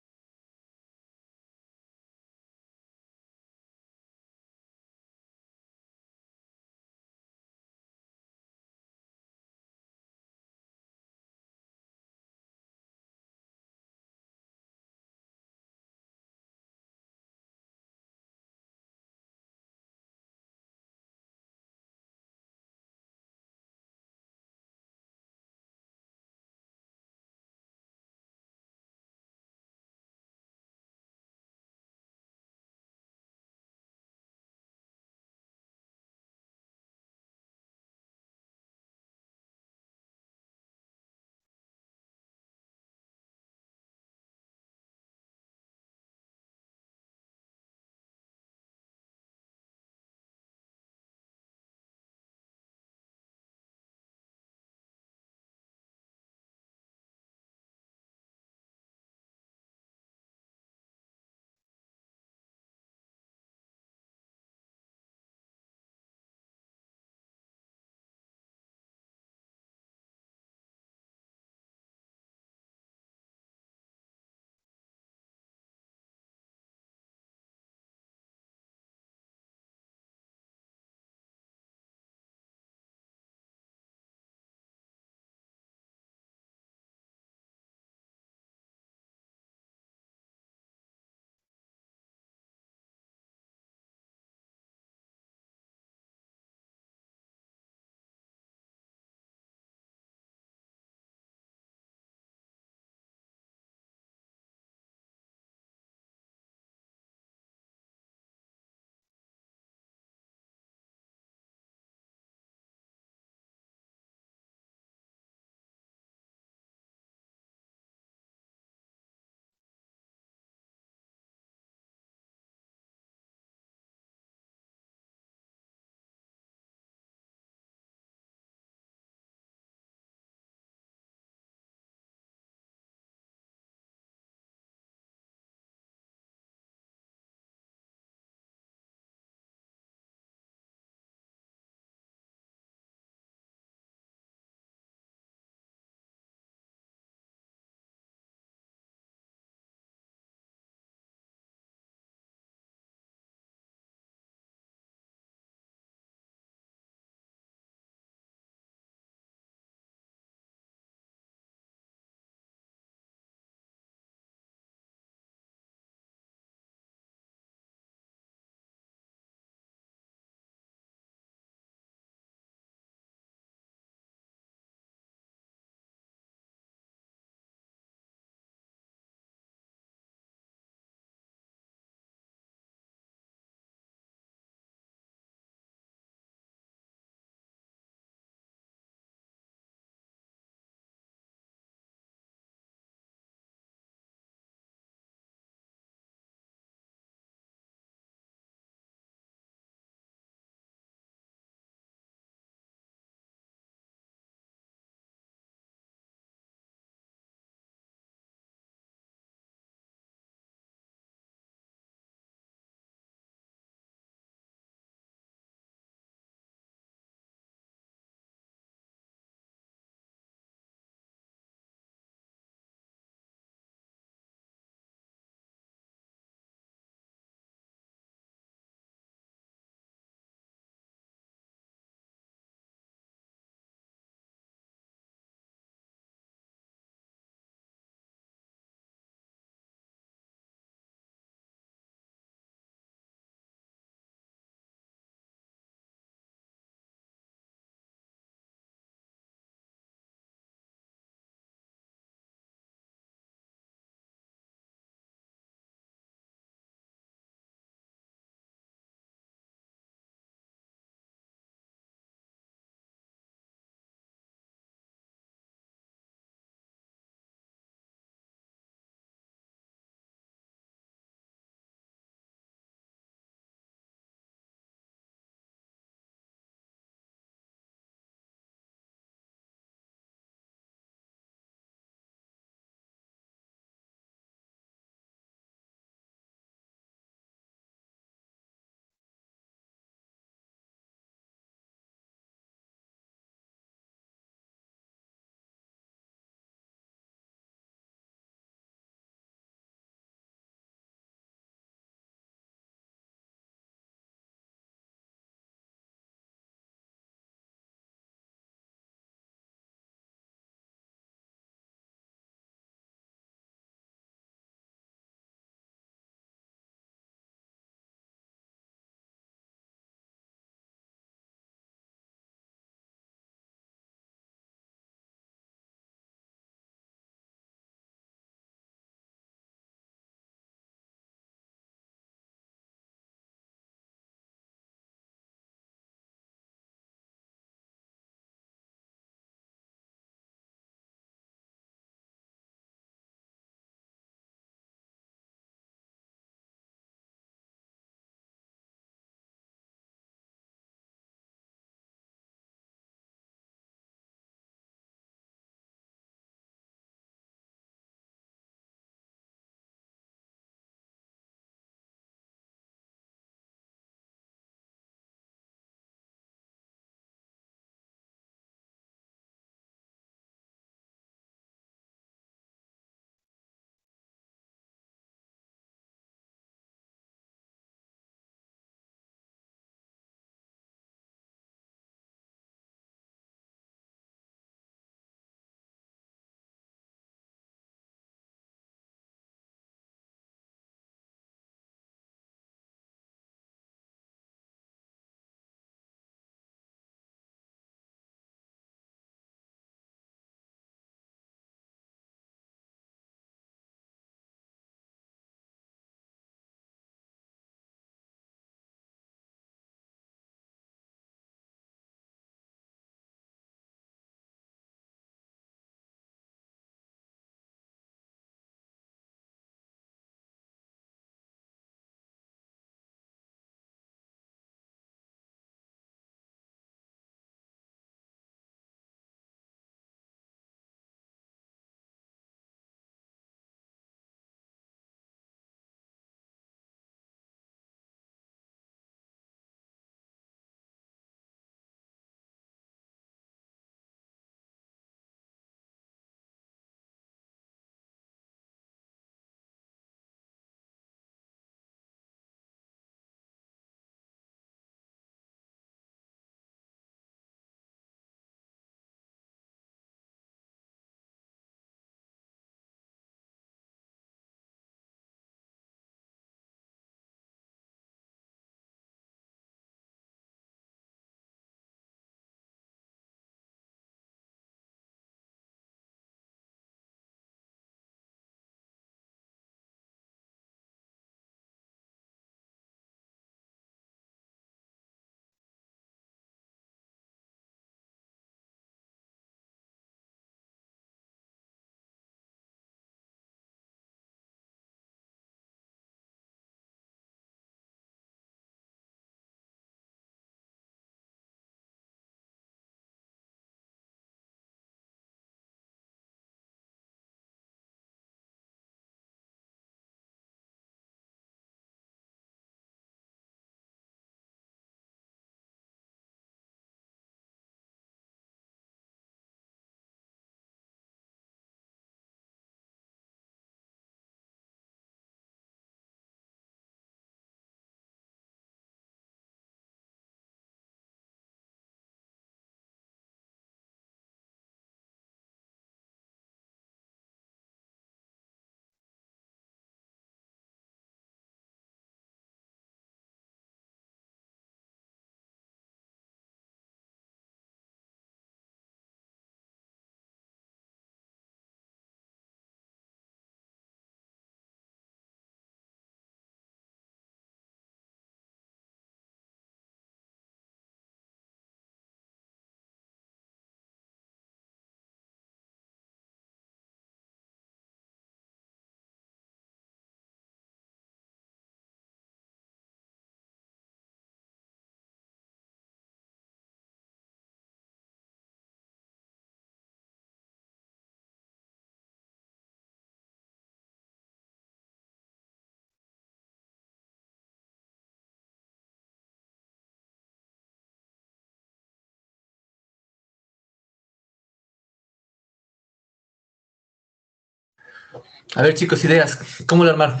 A ver, chicos, ideas. ¿Cómo lo armaron?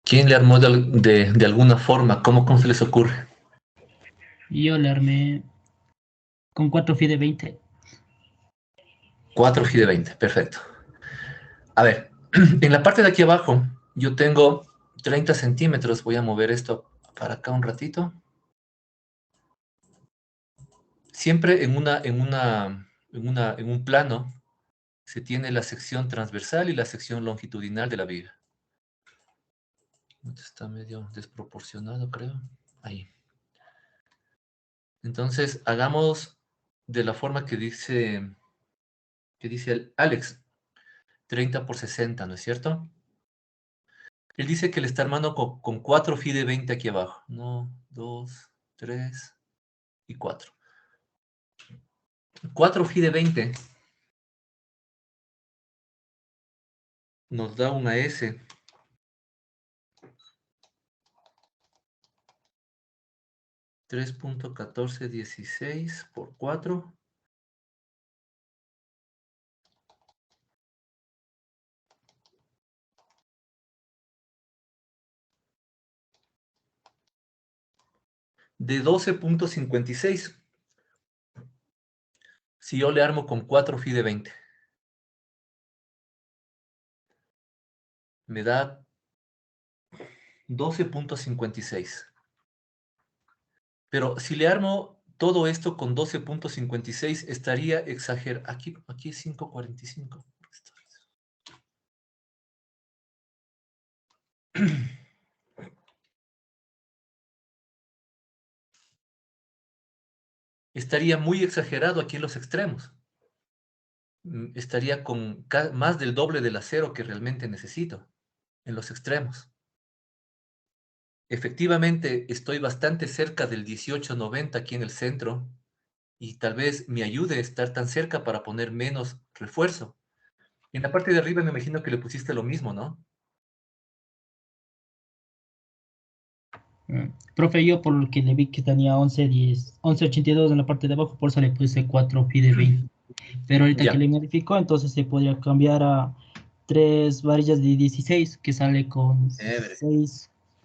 ¿Quién le armó de alguna forma? ¿Cómo se les ocurre? Y yo le armé con 4 FI de 20. 4 FI de 20, perfecto. A ver, en la parte de aquí abajo, yo tengo 30 centímetros. Voy a mover esto para acá un ratito. Siempre en un plano se tiene la sección transversal y la sección longitudinal de la viga. Está medio desproporcionado, creo. Ahí. Entonces, hagamos de la forma que dice Alex, 30 por 60, ¿no es cierto? Él dice que le está armando con 4 FI de 20 aquí abajo. 1, 2, 3 y 4. 4 FI de 20 nos da una S. 3.1416 por 4. De 12.56. Si yo le armo con 4 FI de 20. Me da 12.56. Pero si le armo todo esto con 12.56, estaría exagerado. Aquí es 5.45. Estaría muy exagerado aquí en los extremos. Estaría con más del doble del acero que realmente necesito en los extremos. Efectivamente, estoy bastante cerca del 1890 aquí en el centro y tal vez me ayude a estar tan cerca para poner menos refuerzo. En la parte de arriba me imagino que le pusiste lo mismo, ¿no? Profe, yo por lo que le vi que tenía 11.82 en la parte de abajo, por eso le puse 4 FI de 20. Pero ahorita que Ya. le modificó, entonces se podría cambiar a 3 varillas de 16, que sale con Chévere.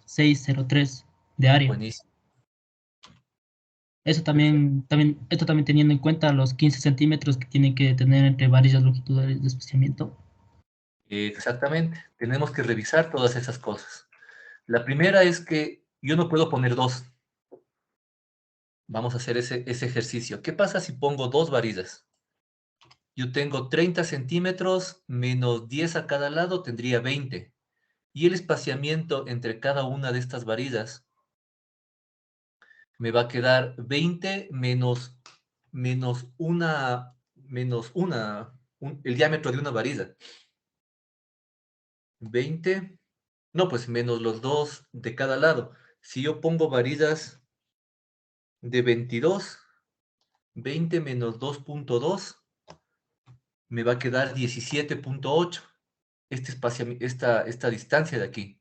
603 de área. Buenísimo. Eso esto también teniendo en cuenta los 15 centímetros que tiene que tener entre varillas longitudinales de espaciamiento. Exactamente. Tenemos que revisar todas esas cosas. La primera es que yo no puedo poner 2. Vamos a hacer ese ejercicio. ¿Qué pasa si pongo 2 varillas? Yo tengo 30 centímetros menos 10 a cada lado, tendría 20. Y el espaciamiento entre cada una de estas varillas me va a quedar 20 menos el diámetro de una varilla. 20, no, pues menos los 2 de cada lado. Si yo pongo varillas de 22, 20 menos 2.2, me va a quedar 17.8. Esta distancia de aquí.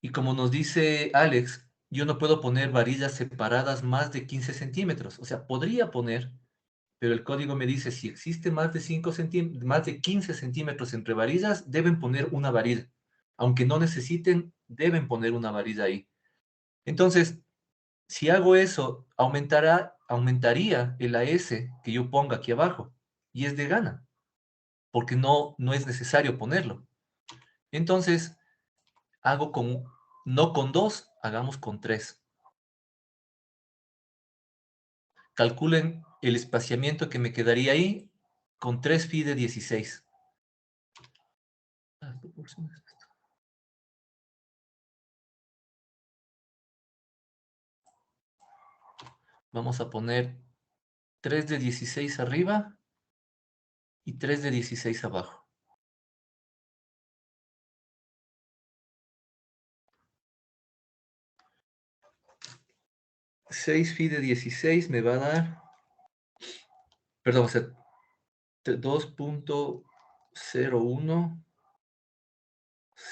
Y como nos dice Alex, yo no puedo poner varillas separadas más de 15 centímetros. O sea, podría poner, pero el código me dice, si existe más de 15 centímetros entre varillas, deben poner una varilla. Aunque no necesiten, deben poner una varilla ahí. Entonces, si hago eso, aumentaría el AS que yo ponga aquí abajo. Y es de gana, porque no es necesario ponerlo. Entonces, no con 2, hagamos con 3. Calculen el espaciamiento que me quedaría ahí con 3 FI de 16. Vamos a poner 3 de 16 arriba y 3 de 16 abajo. $6 FI de 16 me va a dar, perdón, o sea, 2. 0,1,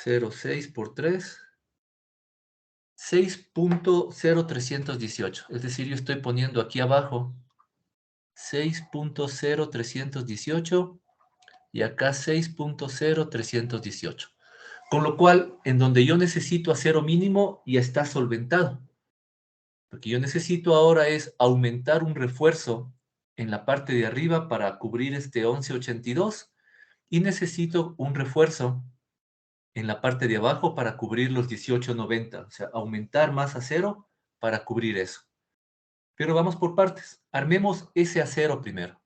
0,6 por 3, 6.0318. Es decir, yo estoy poniendo aquí abajo 6.0318 y acá 6.0318. Con lo cual, en donde yo necesito acero mínimo, ya está solventado. Lo que yo necesito ahora es aumentar un refuerzo en la parte de arriba para cubrir este 1182 y necesito un refuerzo en la parte de abajo para cubrir los 1890. O sea, aumentar más acero para cubrir eso. Pero vamos por partes. Armemos ese acero primero.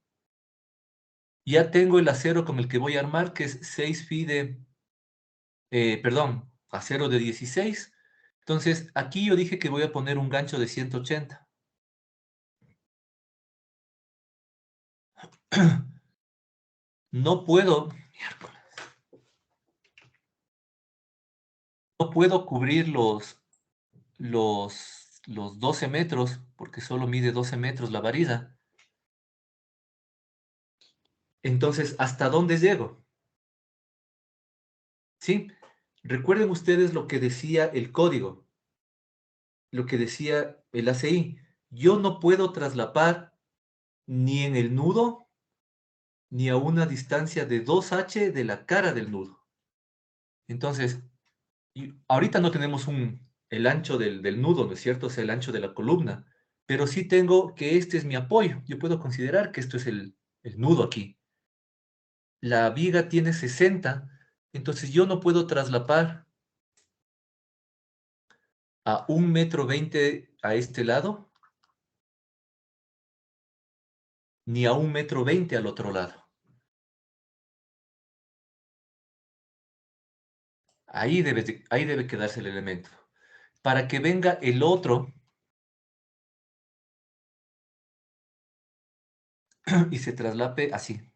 Ya tengo el acero con el que voy a armar, que es 6 phi de... acero de 16. Entonces, aquí yo dije que voy a poner un gancho de 180. No puedo cubrir los 12 metros, porque solo mide 12 metros la varilla. Entonces, ¿hasta dónde llego? ¿Sí? Recuerden ustedes lo que decía el código, lo que decía el ACI. Yo no puedo traslapar ni en el nudo, ni a una distancia de 2h de la cara del nudo. Entonces, ahorita no tenemos el ancho del nudo, ¿no es cierto? O sea, el ancho de la columna. Pero sí tengo que este es mi apoyo. Yo puedo considerar que esto es el nudo aquí. La viga tiene 60, entonces yo no puedo traslapar a 1,20 m a este lado, ni a 1,20 m al otro lado. Ahí debe quedarse el elemento. Para que venga el otro y se traslape así.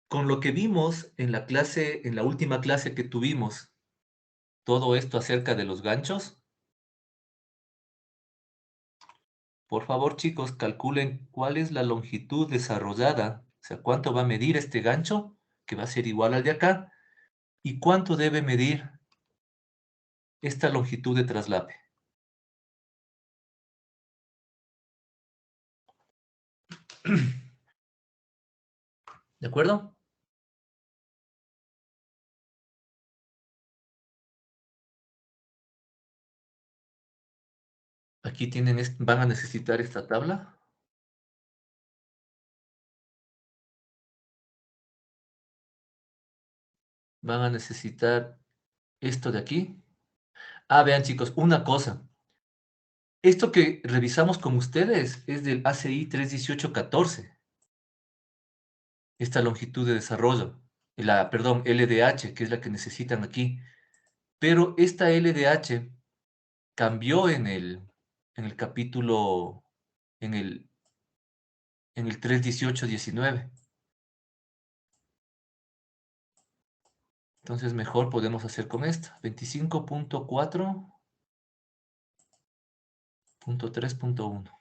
Con lo que vimos en la clase, en la última clase que tuvimos, todo esto acerca de los ganchos, por favor, chicos, calculen cuál es la longitud desarrollada, o sea, cuánto va a medir este gancho, que va a ser igual al de acá, y cuánto debe medir esta longitud de traslape. ¿De acuerdo? Aquí van a necesitar esta tabla. Van a necesitar esto de aquí. Ah, vean chicos, una cosa. Esto que revisamos con ustedes es del ACI 31814. Esta longitud de desarrollo. Perdón, LDH, que es la que necesitan aquí. Pero esta LDH cambió en el capítulo, en el 31819. Entonces mejor podemos hacer con esta. 25.4.3.1.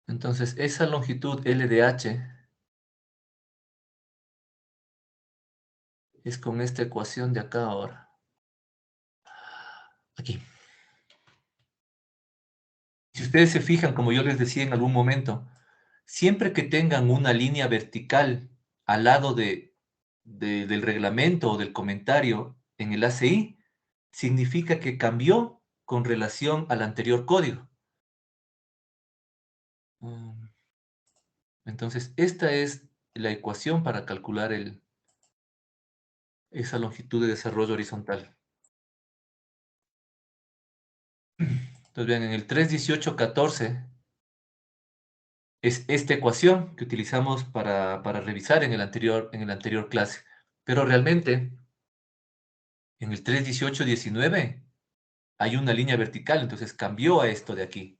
Entonces, esa longitud LDH es con esta ecuación de acá ahora. Aquí. Si ustedes se fijan, como yo les decía en algún momento, siempre que tengan una línea vertical al lado del reglamento o del comentario en el ACI, significa que cambió con relación al anterior código. Entonces, esta es la ecuación para calcular esa longitud de desarrollo horizontal. Entonces, vean, en el 3, 18, 14 es esta ecuación que utilizamos para revisar en el anterior clase. Pero realmente, en el 3, 18, 19 hay una línea vertical, entonces cambió a esto de aquí.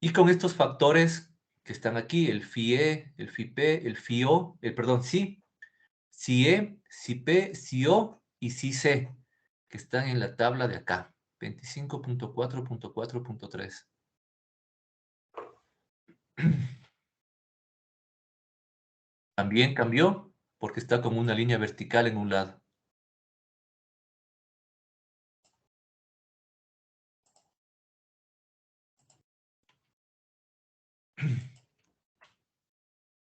Y con estos factores que están aquí, el phi E, el phi P, el phi O, perdón, psi E, psi P, psi O y psi C, que están en la tabla de acá, 25.4.4.3. También cambió porque está como una línea vertical en un lado.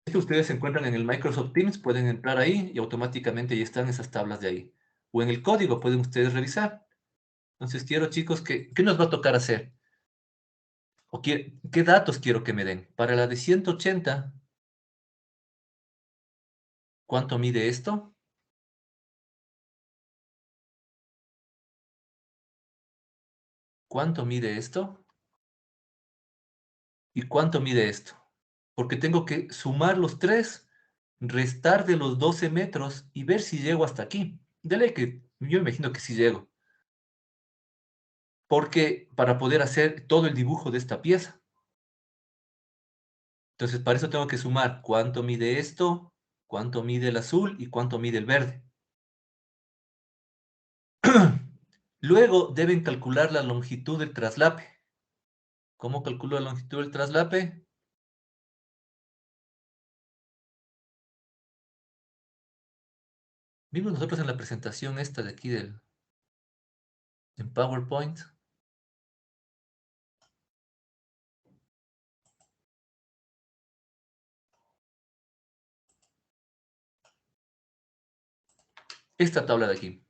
Si ustedes se encuentran en el Microsoft Teams, pueden entrar ahí y automáticamente ya están esas tablas de ahí. O en el código pueden ustedes revisar. Entonces quiero, chicos, ¿qué nos va a tocar hacer? ¿Qué datos quiero que me den? Para la de 180, ¿cuánto mide esto? ¿Cuánto mide esto? ¿Y cuánto mide esto? Porque tengo que sumar los tres, restar de los 12 metros y ver si llego hasta aquí. Dele que yo imagino que sí llego. Porque para poder hacer todo el dibujo de esta pieza. Entonces, para eso tengo que sumar cuánto mide esto, cuánto mide el azul y cuánto mide el verde. Luego deben calcular la longitud del traslape. ¿Cómo calculo la longitud del traslape? Vimos nosotros en la presentación esta de aquí en PowerPoint. Esta tabla de aquí.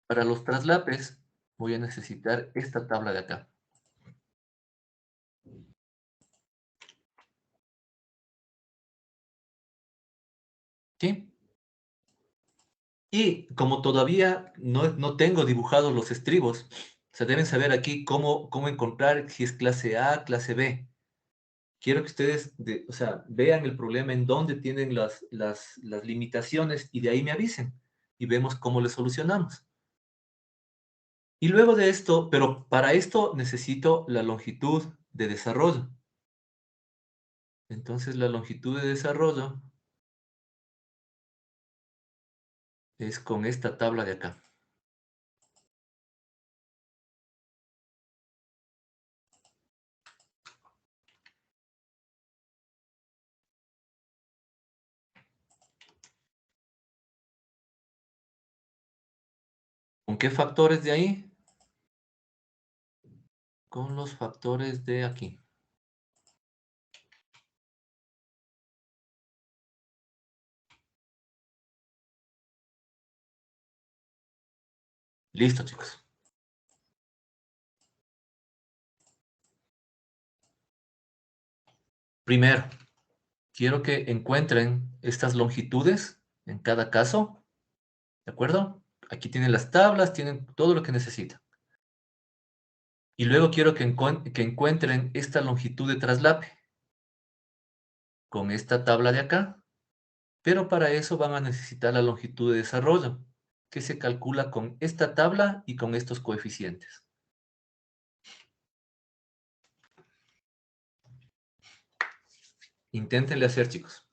Para los traslapes voy a necesitar esta tabla de acá. ¿Sí? Y como todavía no tengo dibujados los estribos, se deben saber aquí cómo encontrar si es clase A, clase B. Quiero que ustedes vean el problema en dónde tienen las limitaciones y de ahí me avisen y vemos cómo le solucionamos. Y luego de esto, pero para esto necesito la longitud de desarrollo. Entonces la longitud de desarrollo es con esta tabla de acá. ¿Con qué factores de ahí? Con los factores de aquí. Listo, chicos. Primero, quiero que encuentren estas longitudes en cada caso. ¿De acuerdo? Aquí tienen las tablas, tienen todo lo que necesitan. Y luego quiero que encuentren esta longitud de traslape con esta tabla de acá. Pero para eso van a necesitar la longitud de desarrollo, que se calcula con esta tabla y con estos coeficientes. Inténtenle hacer, chicos.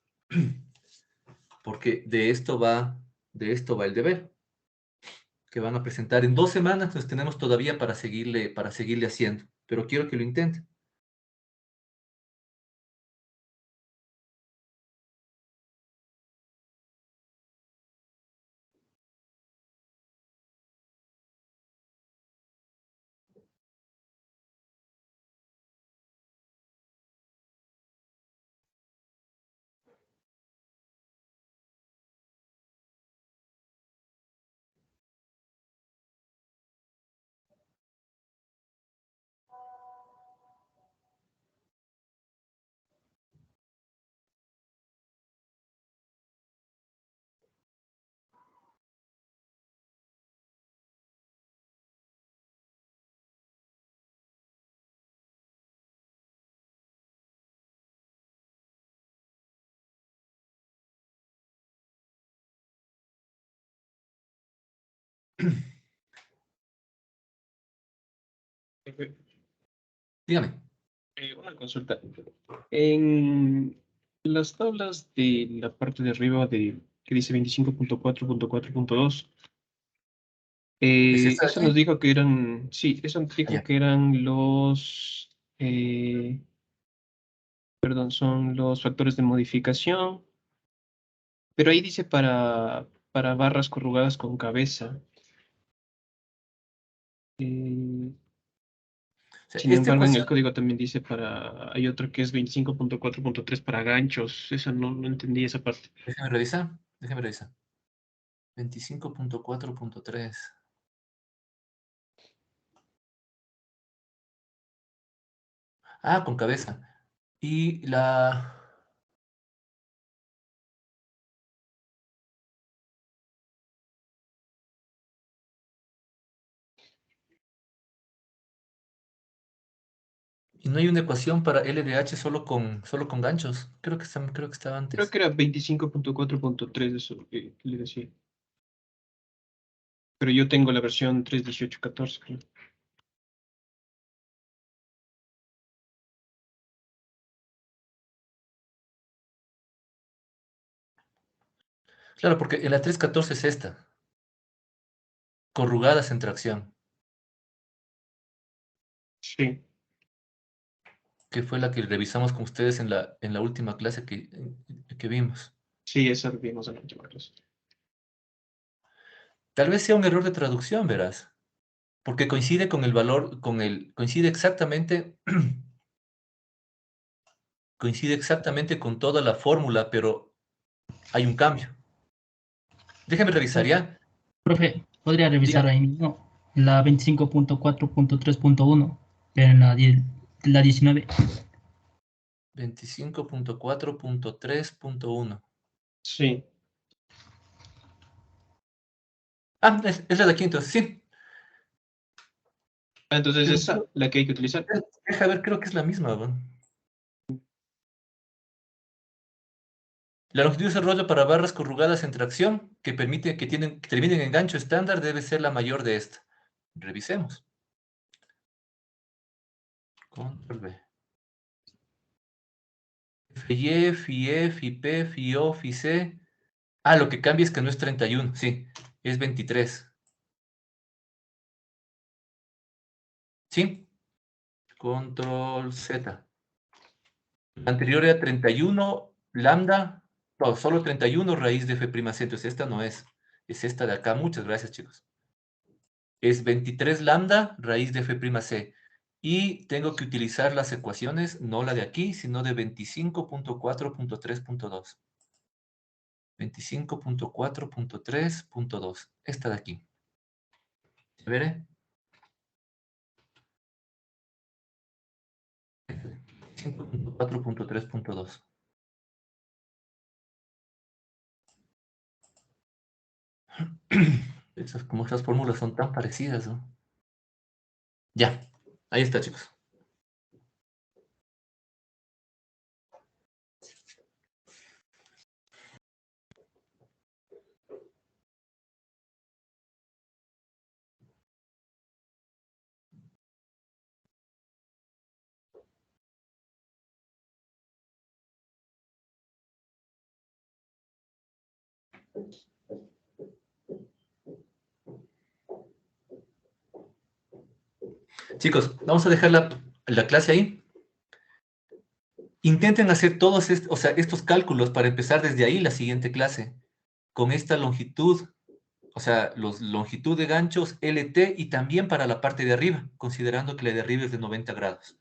Porque de esto va el deber, que van a presentar en 2 semanas, entonces tenemos todavía para seguirle haciendo. Pero quiero que lo intenten. Dígame. Una consulta. En las tablas de la parte de arriba que dice 25.4.4.2, ¿Es esta de eso nos aquí? dijo que eran, sí, eso nos dijo Ya. que eran perdón, son los factores de modificación, pero ahí dice para barras corrugadas con cabeza. Eh, O sea, Sin esta embargo, en el ecuación, código también dice hay otro que es 25.4.3 para ganchos. Esa no entendí esa parte. déjeme revisar. Déjeme revisar. 25.4.3. Ah, con cabeza. Y la... Y no hay una ecuación para LDH solo con ganchos. Creo que estaba Creo antes. que era 25.4.3 eso que le decía. Pero yo tengo la versión 3.18.14, creo. Claro, porque en la 314 es esta. Corrugadas en tracción. Sí, Que fue la que revisamos con ustedes en la última clase que vimos. sí, esa vimos en la última clase. Tal vez sea un error de traducción, verás. Porque coincide con el valor, coincide exactamente, coincide exactamente con toda la fórmula, pero hay un cambio. Déjeme revisar ya. Profe, podría revisar Dígame. ahí mismo la 25.4.3.1, pero en la 19. 25.4.3.1. Sí. Ah, es la de aquí entonces, sí. Entonces Pero esa, la que hay que utilizar. deja ver, creo que es la misma, ¿no? La longitud de rollo para barras corrugadas en tracción que terminen en gancho estándar debe ser la mayor de esta. Revisemos. Control V. FY, FIE, FIP, FIO, FIC. Ah, lo que cambia es que no es 31, sí, es 23. ¿Sí? Control Z. La anterior era 31 lambda, no, solo 31 raíz de F', entonces esta no es. Es esta de acá. Muchas gracias, chicos. Es 23 lambda raíz de F'. Y tengo que utilizar las ecuaciones, no la de aquí, sino de 25.4.3.2. 25.4.3.2. Esta de aquí. ¿Se veré? 25.4.3.2. Como esas fórmulas son tan parecidas, ¿no? Ya, ahí está, chicos. Chicos, vamos a dejar la clase ahí. Intenten hacer todos estos cálculos para empezar desde ahí la siguiente clase. Con esta longitud, o sea, longitud de ganchos LT y también para la parte de arriba, considerando que la de arriba es de 90 grados.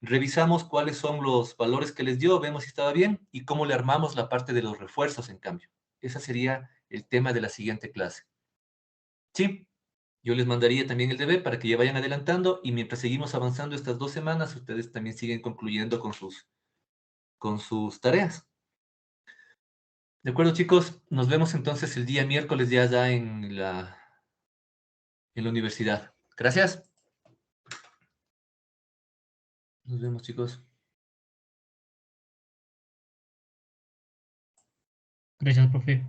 Revisamos cuáles son los valores que les dio, vemos si estaba bien y cómo le armamos la parte de los refuerzos, en cambio. Ese sería el tema de la siguiente clase. Sí, yo les mandaría también el deber para que ya vayan adelantando y mientras seguimos avanzando estas 2 semanas, ustedes también siguen concluyendo con sus tareas. De acuerdo, chicos, nos vemos entonces el día miércoles ya en la universidad. Gracias. Nos vemos, chicos. Gracias, profe.